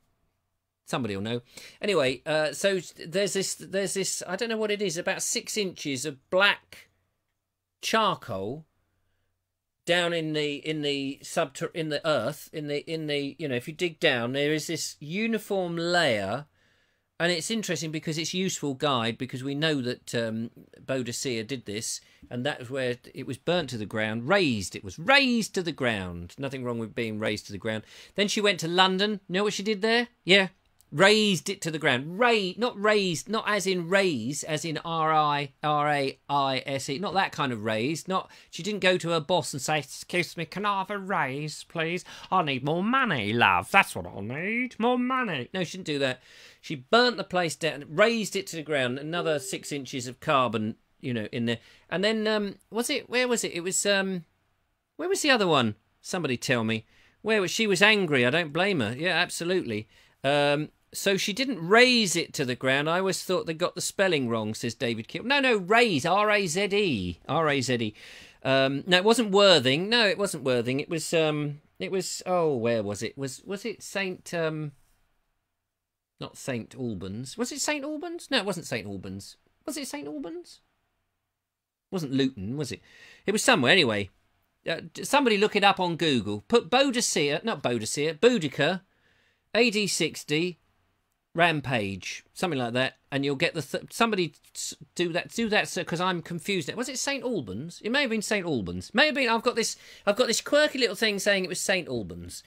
Somebody will know. Anyway, so there's this. I don't know what it is. About 6 inches of black charcoal down in the earth, if you dig down, there is this uniform layer, and it's interesting because it's a useful guide, because we know that Boadicea did this, and that was where it was burnt to the ground. Razed. It was razed to the ground. Nothing wrong with being razed to the ground. Then she went to London. You know what she did there? Yeah. Raised it to the ground. Not raised, not as in raise, as in R-I-R-A-I-S-E. Not that kind of raised. She didn't go to her boss and say, excuse me, can I have a raise, please? I need more money, love. That's what I need. More money. No, she didn't do that. She burnt the place down, raised it to the ground, another 6 inches of carbon, in there. And then, where was it? It was, where was the other one? Somebody tell me. Where was she? Was angry. I don't blame her. Yeah, absolutely. So she didn't raise it to the ground. I always thought they got the spelling wrong, says David Kill. No, raise, R-A-Z-E. R-A-Z-E. No, it wasn't Worthing. No, it wasn't Worthing. It was, oh, where was it? Was it St, not St Albans. Was it St Albans? No, it wasn't St Albans. Was it St Albans? It wasn't Luton, was it? It was somewhere, anyway. Somebody look it up on Google. Put Boudica, AD 60, Rampage, something like that, and you'll get the somebody do that because I'm confused. Was it St Albans? It may have been St Albans. May have been. I've got this quirky little thing saying it was St Albans,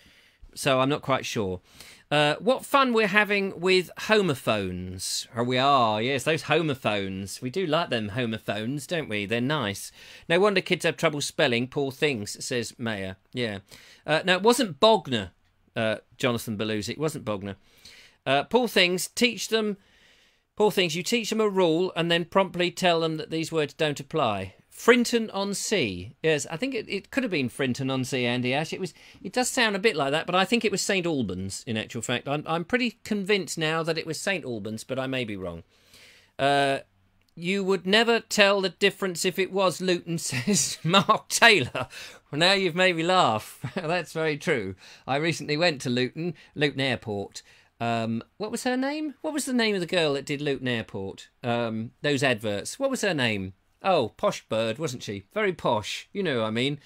so I'm not quite sure. What fun we're having with homophones. Oh, we are, yes, those homophones. We do like them homophones, don't we? They're nice. No wonder kids have trouble spelling, poor things, says Mayor. Yeah. No, it wasn't Bogner, Jonathan Belusi. It wasn't Bogner. Poor things, poor things, you teach them a rule and then promptly tell them that these words don't apply. Frinton-on-Sea. Yes, I think it could have been Frinton-on-Sea, Andy Ash. It does sound a bit like that, but I think it was St Albans, in actual fact. I'm pretty convinced now that it was St Albans, but I may be wrong. You would never tell the difference if it was Luton, says Mark Taylor. Well, now you've made me laugh. That's very true. I recently went to Luton Airport. What was her name? What was the name of the girl that did Luton Airport? Those adverts. What was her name? Oh, Posh Bird, wasn't she? Very posh. You know what I mean.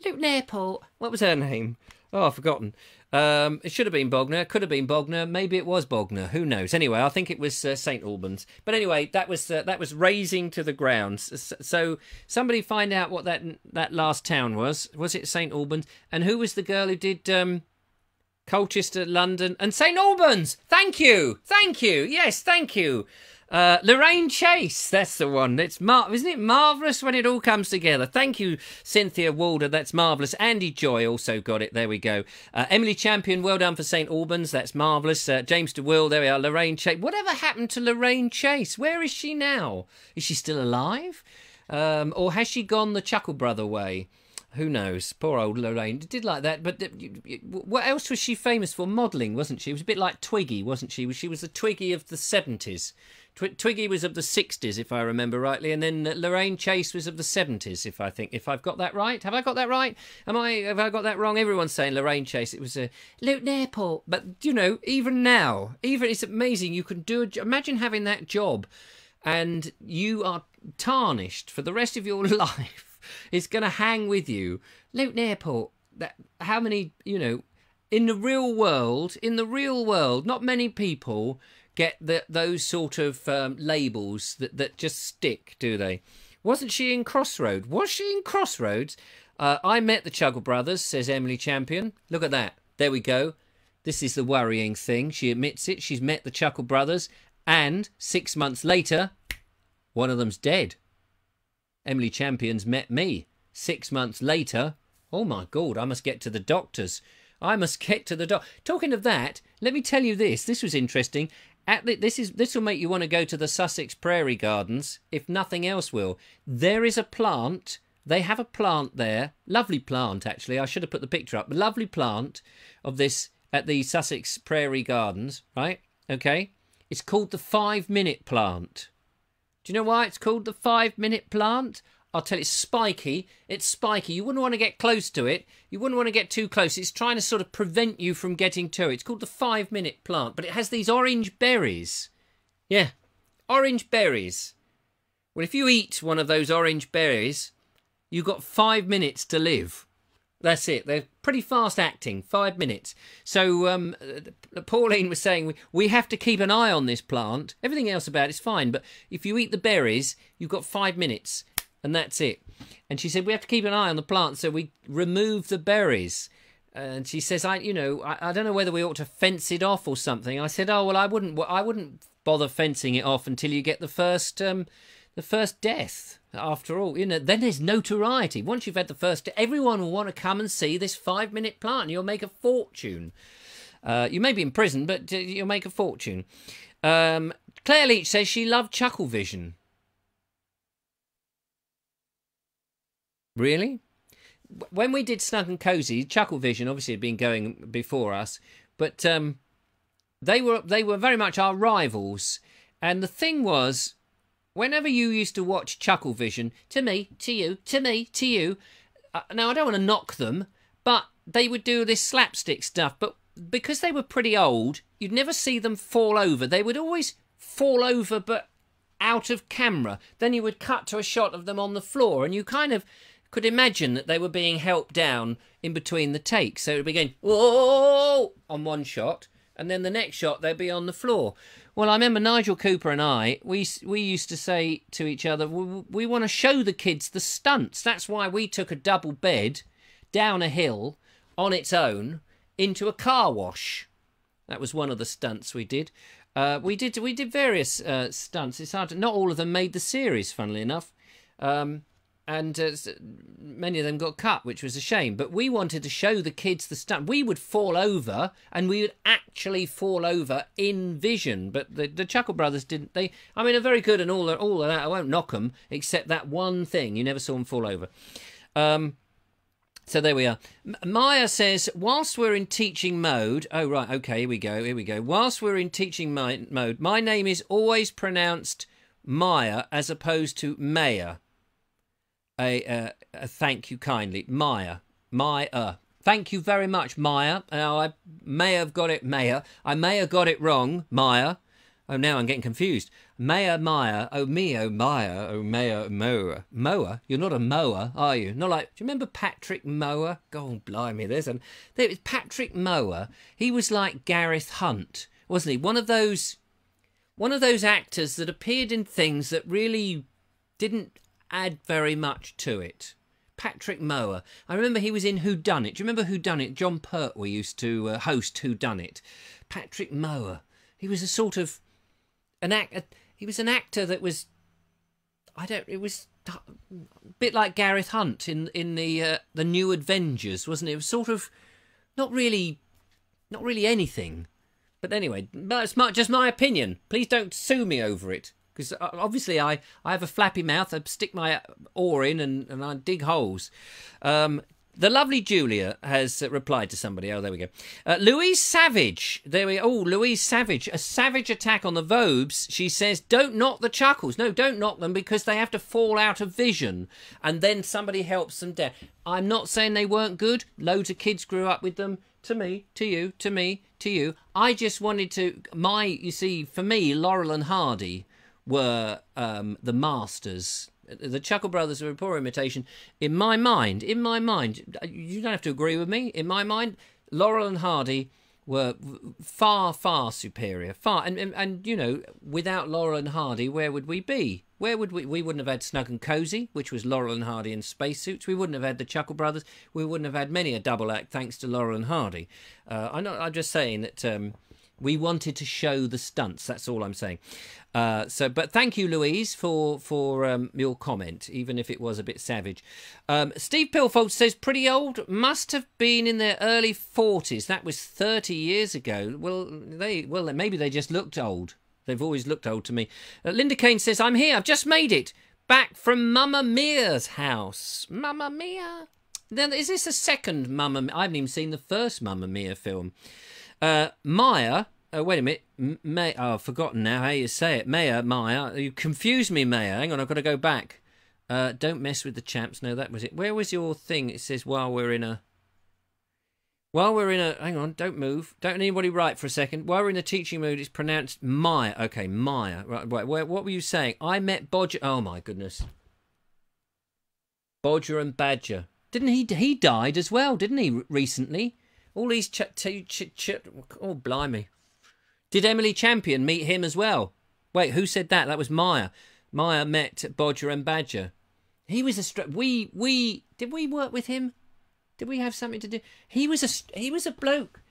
Luton Airport. What was her name? Oh, I've forgotten. It should have been Bogner. Could have been Bogner. Maybe it was Bogner. Who knows? Anyway, I think it was St Albans. But anyway, that was razing to the ground. So somebody find out what that last town was. Was it St Albans? And who was the girl who did Colchester, London, and St Albans? Thank you. Yes, thank you. Lorraine Chase, that's the one. Isn't it marvellous when it all comes together? Thank you, Cynthia Walder, that's marvellous. Andy Joy also got it, there we go. Emily Champion, well done for St Albans, that's marvellous. James DeWill, there we are. Lorraine Chase. Whatever happened to Lorraine Chase? Where is she now? Is she still alive? Or has she gone the Chuckle Brother way? Who knows? Poor old Lorraine. Did like that, but what else was she famous for? Modelling, wasn't she? She was a bit like Twiggy, wasn't she? She was the Twiggy of the 70s. Twiggy was of the 60s, if I remember rightly, and then Lorraine Chase was of the 70s, if I've got that right. Have I got that right? Have I got that wrong? Everyone's saying Lorraine Chase. It was Luton Airport. But, you know, even now, it's amazing. You can imagine having that job and you are tarnished for the rest of your life. It's going to hang with you. Luton Airport. How many, you know, in the real world, not many people get those sort of labels that just stick, do they? Wasn't she in Crossroads? Was she in Crossroads? I met the Chuggle Brothers, says Emily Champion. Look at that. There we go. This is the worrying thing. She admits it. She's met the Chuckle Brothers. And 6 months later, one of them's dead. Emily Champion's met me. 6 months later, oh my God, I must get to the doctors. Talking of that, let me tell you this. This was interesting. This will make you want to go to the Sussex Prairie Gardens, if nothing else will. There is a plant. They have a plant there. Lovely plant, actually. I should have put the picture up. A lovely plant of this at the Sussex Prairie Gardens, right? Okay. It's called the 5-minute plant. Do you know why it's called the 5-minute plant? I'll tell you, it's spiky. It's spiky. You wouldn't want to get close to it. You wouldn't want to get too close. It's trying to sort of prevent you from getting to it. It's called the 5-minute plant, but it has these orange berries. Yeah, orange berries. Well, if you eat one of those orange berries, you've got 5 minutes to live. That's it. They're pretty fast acting, 5 minutes. So Pauline was saying we have to keep an eye on this plant. Everything else about it's fine, but if you eat the berries, you've got 5 minutes. And that's it. And she said, we have to keep an eye on the plant, so we remove the berries. And she says, I don't know whether we ought to fence it off or something. I said, oh, well, I wouldn't bother fencing it off until you get the first death. After all, you know, then there's notoriety. Once you've had the first death, everyone will want to come and see this 5-minute plant. You'll make a fortune. You may be in prison, but you'll make a fortune. Claire Leach says she loved Chuckle Vision. Really? When we did Snug and Cozy, Chuckle Vision obviously had been going before us, but they were very much our rivals. And the thing was, whenever you used to watch Chuckle Vision, to me, to you, to me, to you, now I don't want to knock them, but they would do this slapstick stuff. But because they were pretty old, you'd never see them fall over. They would always fall over, but out of camera. Then you would cut to a shot of them on the floor, and you kind of could imagine that they were being helped down in between the takes. So it would be going, whoa, on one shot, and then the next shot they'd be on the floor. Well, I remember Nigel Cooper and I, we used to say to each other, we want to show the kids the stunts. That's why we took a double bed down a hill on its own into a car wash. That was one of the stunts we did. We did various stunts. It's hard to, not all of them made the series, funnily enough. And many of them got cut, which was a shame. But we wanted to show the kids the stunt. We would fall over, and we would actually fall over in vision. But the Chuckle Brothers didn't. I mean, they're very good and all of that. I won't knock them, except that one thing. You never saw them fall over. So there we are. Maya says, whilst we're in teaching mode... Oh, right, okay, here we go. Whilst we're in teaching mode, my name is always pronounced Maya as opposed to Maya. A thank you kindly. Maya. Thank you very much, Maya. Now, I may have got it, Maya. I may have got it wrong, Maya. Oh, now I'm getting confused. Maya. Oh, me, oh, Maya. Oh, Maya, mower. Mower? You're not a mower, are you? Not like... Do you remember Patrick Mower? God, blimey, there was Patrick Mower. He was like Gareth Hunt, wasn't he? One of those actors that appeared in things that really didn't add very much to it. Patrick Mower. I remember he was in Who Done It. Do you remember Who Done It? John Pertwee used to host Who Done It. Patrick Mower. He was a sort of an actor. He was an actor that was, it was a bit like Gareth Hunt in the New Avengers, wasn't it? It was sort of not really anything. But anyway, that's just my opinion. Please don't sue me over it. Because obviously I have a flappy mouth. I stick my oar in and I dig holes. The lovely Julia has replied to somebody. Oh, there we go. Louise Savage. There we go. Oh, Louise Savage. A savage attack on the Vobes. She says, don't knock the Chuckles. No, don't knock them because they have to fall out of vision. And then somebody helps them down. I'm not saying they weren't good. Loads of kids grew up with them. To me, to you, to me, to you. I just wanted to... You see, for me, Laurel and Hardy were the masters. The Chuckle Brothers were a poor imitation. In my mind, you don't have to agree with me. In my mind, Laurel and Hardy were far, far superior. Far, and you know, without Laurel and Hardy, where would we be? Where would we wouldn't have had Snug and Cozy, which was Laurel and Hardy in spacesuits. We wouldn't have had the Chuckle Brothers. We wouldn't have had many a double act thanks to Laurel and Hardy. I'm just saying that we wanted to show the stunts. That's all I'm saying. But thank you, Louise, for your comment, even if it was a bit savage. Steve Pilfold says, pretty old, must have been in their early 40s. That was 30 years ago. Well, maybe they just looked old. They've always looked old to me. Linda Kane says, I'm here. I've just made it. Back from Mamma Mia's house. Mamma Mia. Then is this a second Mamma Mia? I haven't even seen the first Mamma Mia film. Maya. Oh, wait a minute. I've forgotten now how you say it. Maya. You confused me, Maya. Hang on, I've got to go back. Don't mess with the champs. No, that was it. Where was your thing? It says while we're in a... Hang on, don't move. Don't anybody write for a second. While we're in the teaching mood, it's pronounced Maya. Okay, Maya. Right. What were you saying? I met Bodger... Oh, my goodness. Bodger and Badger. Didn't he died as well, didn't he, recently? All these... Oh, blimey. Did Emily Champion meet him as well? Wait, who said that? That was Maya. Maya met Bodger and Badger. He was a... Did we work with him? Did we have something to do? He was a bloke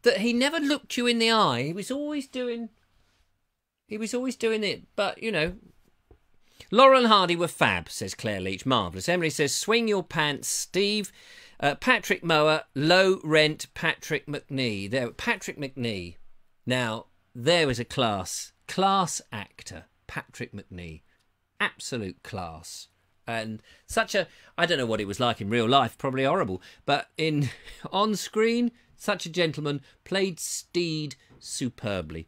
that he never looked you in the eye. He was always doing it. But, you know... Laurel and Hardy were fab, says Claire Leach. Marvellous. Emily says, swing your pants, Steve. Patrick Mower, low rent Patrick McNee. There, Patrick McNee. Now, there was a class actor, Patrick McNee. Absolute class. And such a... I don't know what it was like in real life, probably horrible. But on screen, such a gentleman, played Steed superbly.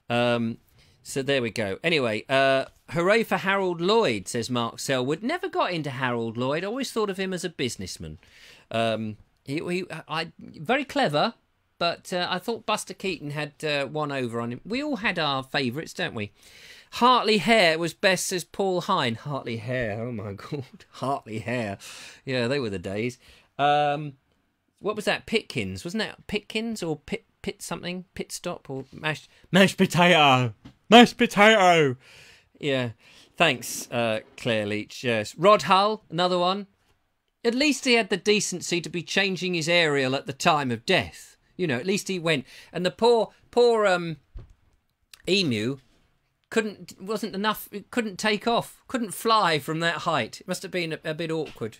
So there we go. Anyway, hooray for Harold Lloyd, says Mark Selwood. Never got into Harold Lloyd. Always thought of him as a businessman. Very clever, but I thought Buster Keaton had one over on him. We all had our favourites, don't we? Hartley Hare was best, says Paul Hine. Hartley Hare, oh my God. Hartley Hare. Yeah, they were the days. What was that? Pitkins, wasn't that? Pitkins or pit something, pit stop, or mashed potato, mashed potato. Yeah, thanks, Claire Leach. Yes, Rod Hull, another one. At least he had the decency to be changing his aerial at the time of death. You know, at least he went. And the poor emu wasn't enough. It couldn't take off, couldn't fly from that height. It must have been a bit awkward.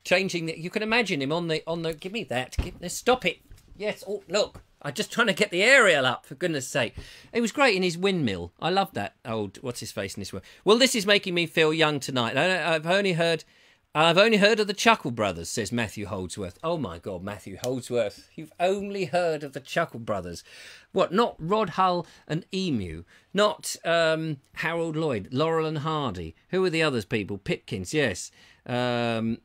Changing you can imagine him on the. Give me that. Stop it. Yes. Oh, look. I'm just trying to get the aerial up, for goodness sake. It was great in his windmill. I love that old. What's his face in this one? Well, this is making me feel young tonight. I've only heard of the Chuckle Brothers, says Matthew Holdsworth. Oh my God, Matthew Holdsworth. You've only heard of the Chuckle Brothers. What, not Rod Hull and Emu? Not Harold Lloyd, Laurel and Hardy? Who are the others people? Pipkins, yes. Don't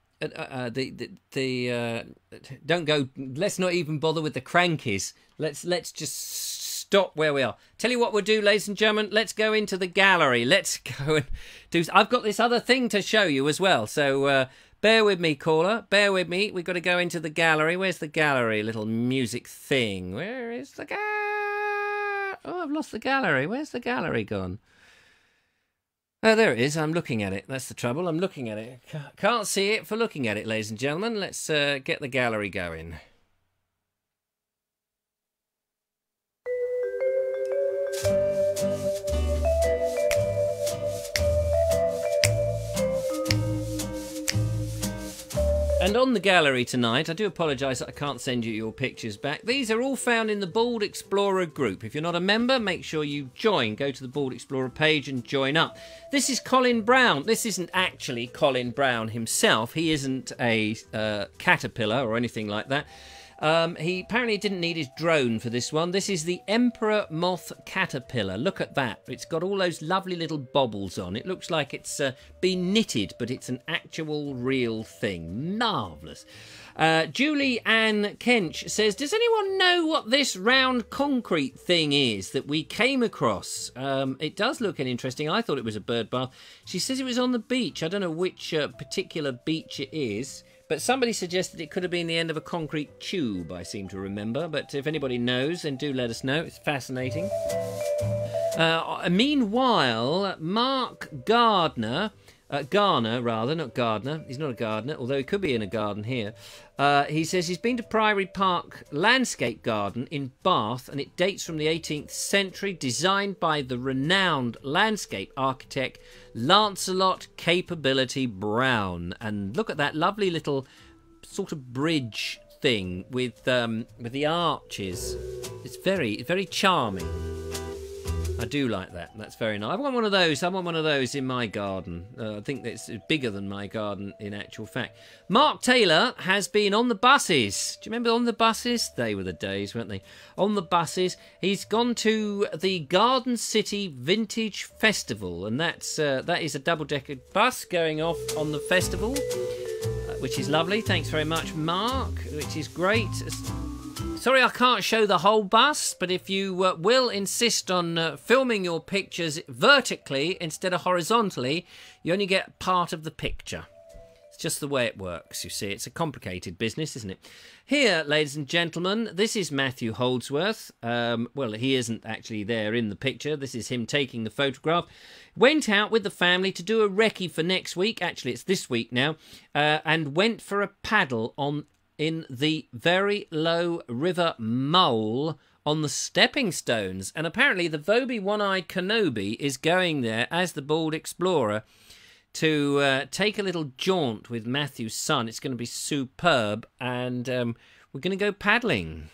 go, let's not even bother with the Crankies. Let's just stop where we are. Tell you what we'll do, ladies and gentlemen, let's go into the gallery. Let's go and do. I've got this other thing to show you as well, so bear with me, caller, bear with me. We've got to go into the gallery. Where's the gallery little music thing? Where is the oh, I've lost the gallery. Where's the gallery gone? Oh, there it is. I'm looking at it. That's the trouble. I'm looking at it. Can't see it for looking at it, ladies and gentlemen. Let's get the gallery going. And on the gallery tonight, I do apologise that I can't send you your pictures back. These are all found in the Bald Explorer group. If you're not a member, make sure you join. Go to the Bald Explorer page and join up. This is Colin Brown. This isn't actually Colin Brown himself. He isn't a caterpillar or anything like that. He apparently didn't need his drone for this one. This is the Emperor Moth Caterpillar. Look at that. It's got all those lovely little bobbles on. It looks like it's been knitted, but it's an actual real thing. Marvellous. Julie Ann Kench says, does anyone know what this round concrete thing is that we came across? It does look interesting. I thought it was a bird bath. She says it was on the beach. I don't know which particular beach it is. But somebody suggested it could have been the end of a concrete tube, I seem to remember. But if anybody knows, then do let us know. It's fascinating. Meanwhile, Mark Garner, not Gardner. He's not a gardener, although he could be in a garden here. He says he's been to Priory Park Landscape Garden in Bath, and it dates from the 18th century, designed by the renowned landscape architect Lancelot Capability Brown. And look at that lovely little sort of bridge thing with the arches. It's very, very charming. I do like that. That's very nice. I want one of those. I want one of those in my garden. I think it's bigger than my garden in actual fact. Mark Taylor has been on the buses. Do you remember on the buses? They were the days, weren't they? On the buses. He's gone to the Garden City Vintage Festival, and that is a double-decker bus going off on the festival, which is lovely. Thanks very much, Mark, which is great. Sorry I can't show the whole bus, but if you will insist on filming your pictures vertically instead of horizontally, you only get part of the picture. It's just the way it works, you see. It's a complicated business, isn't it? Here, ladies and gentlemen, this is Matthew Holdsworth. Well, he isn't actually there in the picture. This is him taking the photograph. Went out with the family to do a recce for next week. Actually, it's this week now. And went for a paddle in the very low River Mole on the stepping stones. And apparently the Vobie One-Eyed Kenobi is going there as the Bald Explorer to take a little jaunt with Matthew's son. It's going to be superb, and we're going to go paddling.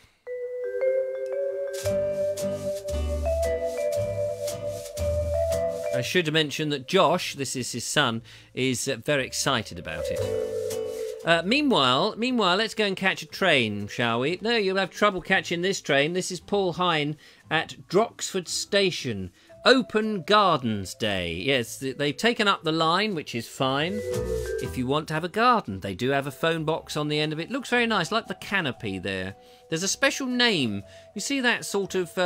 I should mention that Josh, this is his son, is very excited about it. Meanwhile, let's go and catch a train, shall we? No, you'll have trouble catching this train. This is Paul Hine at Droxford Station. Open Gardens Day. Yes, they've taken up the line, which is fine. If you want to have a garden, they do have a phone box on the end of it. Looks very nice, like the canopy there. There's a special name. You see that sort of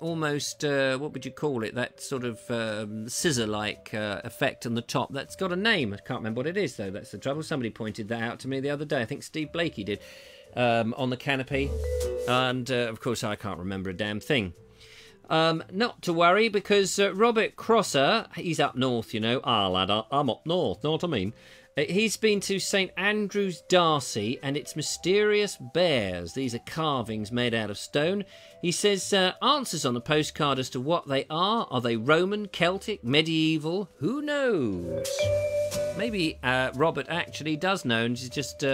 almost, what would you call it? That sort of scissor-like effect on the top. That's got a name. I can't remember what it is, though. That's the trouble. Somebody pointed that out to me the other day. I think Steve Blakey did. on the canopy. And, of course, I can't remember a damn thing. Not to worry, because Robert Crosser, he's up north, you know. Ah, lad, I'm up north, know what I mean? He's been to St Andrew's, Darcy, and its mysterious bears. These are carvings made out of stone. He says answers on the postcard as to what they are. Are they Roman, Celtic, medieval? Who knows? Maybe Robert actually does know, and he's just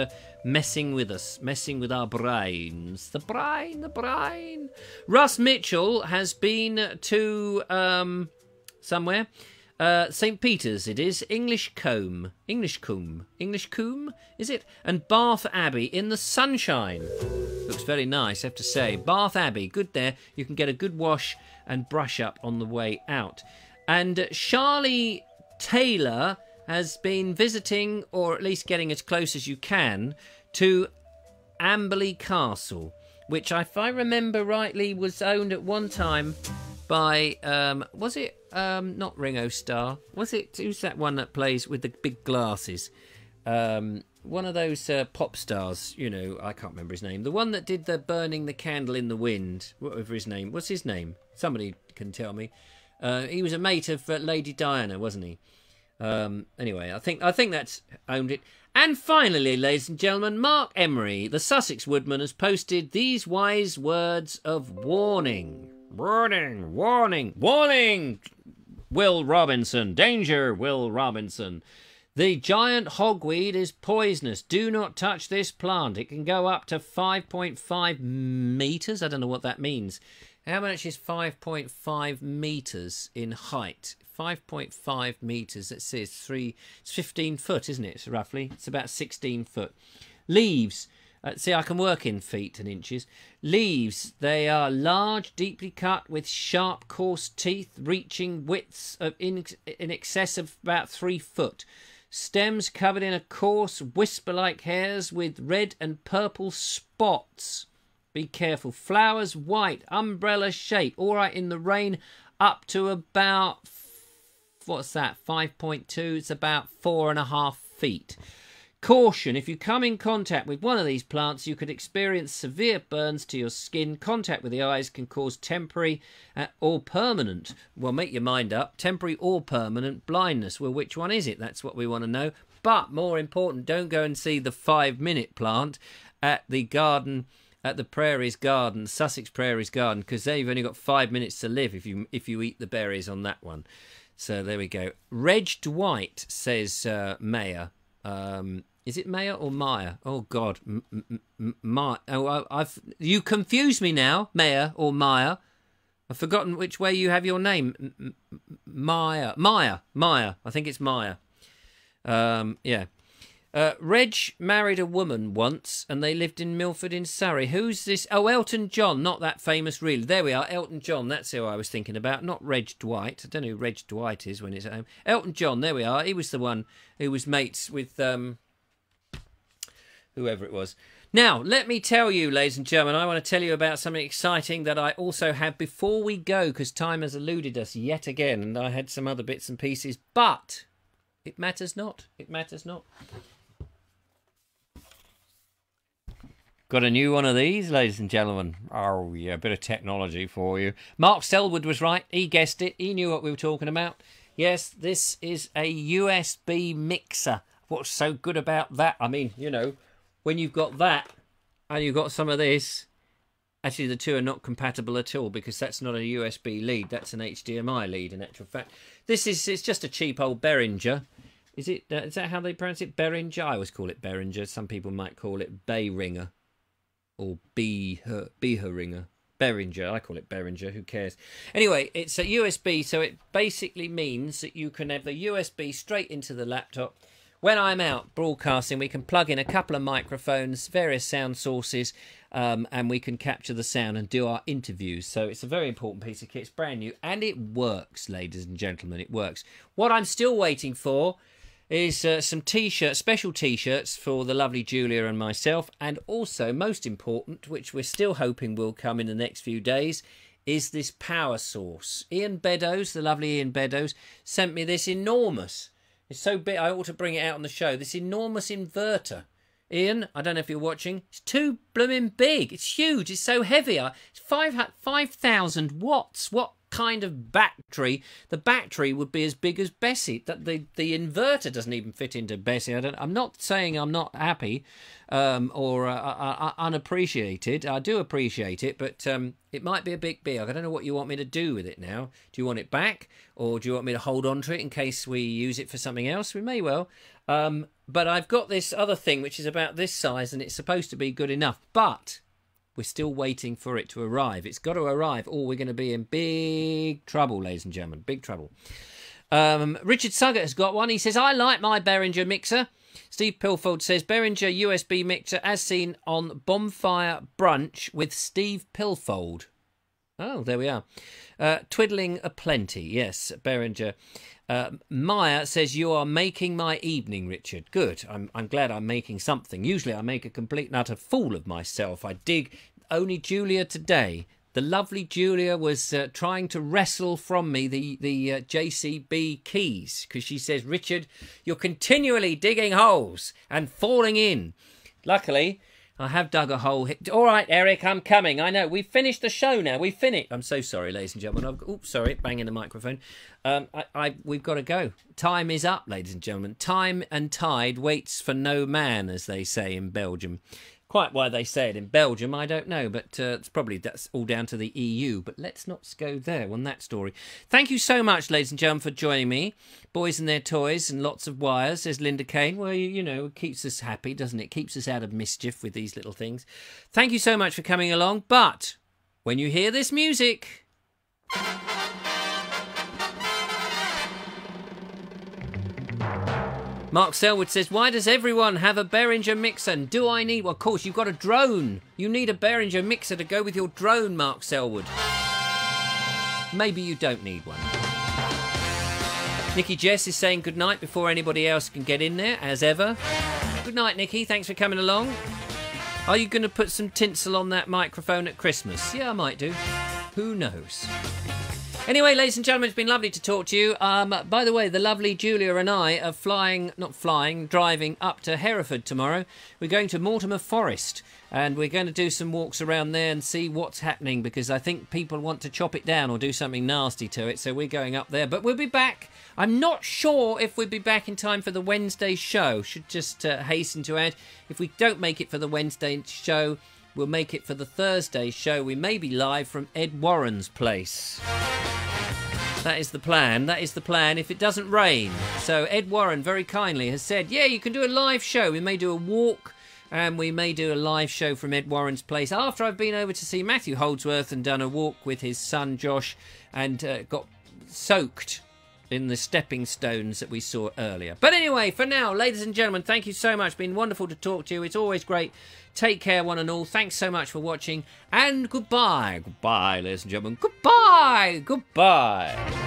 messing with us, messing with our brains. The brain. Russ Mitchell has been to somewhere. St Peter's it is, English Combe, is it? And Bath Abbey in the sunshine. Looks very nice, I have to say. Bath Abbey, good there. You can get a good wash and brush up on the way out. And Charlie Taylor has been visiting, or at least getting as close as you can, to Amberley Castle, which, if I remember rightly, was owned at one time by, was it, not Ringo Starr, was it, who's that one that plays with the big glasses? One of those pop stars, you know, I can't remember his name. The one that did the Burning the Candle in the Wind, whatever his name. What's his name? Somebody can tell me. He was a mate of Lady Diana, wasn't he? Anyway, I think that's owned it. And finally, ladies and gentlemen, Mark Emery, the Sussex woodman, has posted these wise words of warning. Warning! Will Robinson, danger, Will Robinson. The giant hogweed is poisonous. Do not touch this plant. It can go up to 5.5 metres. I don't know what that means. How much is 5.5 metres in height? 5.5 metres, let's see, it's 15 foot, isn't it, roughly? It's about 16 foot. Leaves, see, I can work in feet and inches. Leaves, they are large, deeply cut, with sharp, coarse teeth, reaching widths of in excess of about 3 foot. Stems covered in a coarse, whisper-like hairs with red and purple spots. Be careful. Flowers white, umbrella shape, all right in the rain, up to about, what's that, 5.2, it's about 4.5 feet. Caution, if you come in contact with one of these plants, you could experience severe burns to your skin. Contact with the eyes can cause temporary or permanent, well, make your mind up, temporary or permanent blindness. Well, which one is it? That's what we want to know. But more important, don't go and see the 5-minute plant at the garden, at the Prairie's Garden, Sussex Prairie's Garden, because they've only got 5 minutes to live if you eat the berries on that one. So there we go. Reg Dwight, says Mayor. Is it Mayor or Meyer? Oh God, you confuse me now, Mayor or Meyer. I've forgotten which way you have your name. Meyer. I think it's Meyer. Yeah. Reg married a woman once, and they lived in Milford in Surrey. Who's this? Oh, Elton John, not that famous, really. There we are, Elton John. That's who I was thinking about, not Reg Dwight. I don't know who Reg Dwight is when he's at home. Elton John, there we are. He was the one who was mates with whoever it was. Now, let me tell you, ladies and gentlemen, I want to tell you about something exciting that I also had before we go, because time has eluded us yet again, and I had some other bits and pieces, but it matters not. It matters not. Got a new one of these, ladies and gentlemen. Oh, yeah, a bit of technology for you. Mark Selwood was right. He guessed it. He knew what we were talking about. Yes, this is a USB mixer. What's so good about that? I mean, you know, when you've got that and you've got some of this, actually the two are not compatible at all, because that's not a USB lead. That's an HDMI lead, in actual fact. It's just a cheap old Behringer. Is that how they pronounce it? Behringer? I always call it Behringer. Some people might call it Behringer. Or Behringer. Behringer, I call it Behringer, who cares? Anyway, it's a USB, so it basically means that you can have the USB straight into the laptop. When I'm out broadcasting, we can plug in a couple of microphones, various sound sources, and we can capture the sound and do our interviews. So it's a very important piece of kit. It's brand new, and it works, ladies and gentlemen, it works. What I'm still waiting for is some t-shirts, special t-shirts for the lovely Julia and myself, and also, most important, which we're still hoping will come in the next few days, is this power source. Ian Beddoes, the lovely Ian Beddoes, sent me this enormous, it's so big I ought to bring it out on the show, this enormous inverter. Ian, I don't know if you're watching. It's too blooming big. It's huge. It's so heavy. It's 5,000 watts. What kind of battery? The battery would be as big as Bessie. The inverter doesn't even fit into Bessie. I'm not saying I'm not happy or unappreciated. I do appreciate it, but it might be a bit big. I don't know what you want me to do with it now. Do you want it back, or do you want me to hold on to it in case we use it for something else? We may well. But I've got this other thing which is about this size, and it's supposed to be good enough. But we're still waiting for it to arrive. It's got to arrive, or we're going to be in big trouble, ladies and gentlemen. Big trouble. Richard Suggett has got one. He says, I like my Behringer mixer. Steve Pilfold says, Behringer USB mixer as seen on Bonfire Brunch with Steve Pilfold. Oh, there we are. Twiddling aplenty. Yes, Behringer. Maya says, you are making my evening, Richard. Good. I'm glad I'm making something. Usually I make a complete and utter fool of myself. I dig. Only Julia today. The lovely Julia was trying to wrestle from me the JCB keys because she says, Richard, you're continually digging holes and falling in. Luckily, I have dug a hole. All right, Eric, I'm coming. I know. We've finished the show now. We've finished. I'm so sorry, ladies and gentlemen. Oops, sorry, banging the microphone. We've got to go. Time is up, ladies and gentlemen. Time and tide waits for no man, as they say in Belgium. Quite why they say it in Belgium, I don't know, but that's all down to the EU. But let's not go there on that story. Thank you so much, ladies and gentlemen, for joining me. Boys and their toys and lots of wires, says Linda Kane. Well, you know, it keeps us happy, doesn't it? Keeps us out of mischief with these little things. Thank you so much for coming along. But when you hear this music... Mark Selwood says, why does everyone have a Behringer mixer? And do I need... Well, of course, you've got a drone. You need a Behringer mixer to go with your drone, Mark Selwood. Maybe you don't need one. Nikki Jess is saying good night before anybody else can get in there, as ever. Good night, Nikki. Thanks for coming along. Are you going to put some tinsel on that microphone at Christmas? Yeah, I might do. Who knows? Anyway, ladies and gentlemen, it's been lovely to talk to you. By the way, the lovely Julia and I are driving up to Hereford tomorrow. We're going to Mortimer Forest, and we're going to do some walks around there and see what's happening, because I think people want to chop it down or do something nasty to it, so we're going up there. But we'll be back. I'm not sure if we'll be back in time for the Wednesday show. Should just hasten to add, if we don't make it for the Wednesday show, we'll make it for the Thursday show. We may be live from Ed Warren's place. That is the plan. That is the plan if it doesn't rain. So Ed Warren very kindly has said, yeah, you can do a live show. We may do a walk and we may do a live show from Ed Warren's place after I've been over to see Matthew Holdsworth and done a walk with his son Josh and got soaked in the stepping stones that we saw earlier. But anyway, for now, ladies and gentlemen, thank you so much. It's been wonderful to talk to you. It's always great. Take care, one and all. Thanks so much for watching. And goodbye. Goodbye, ladies and gentlemen. Goodbye. Goodbye.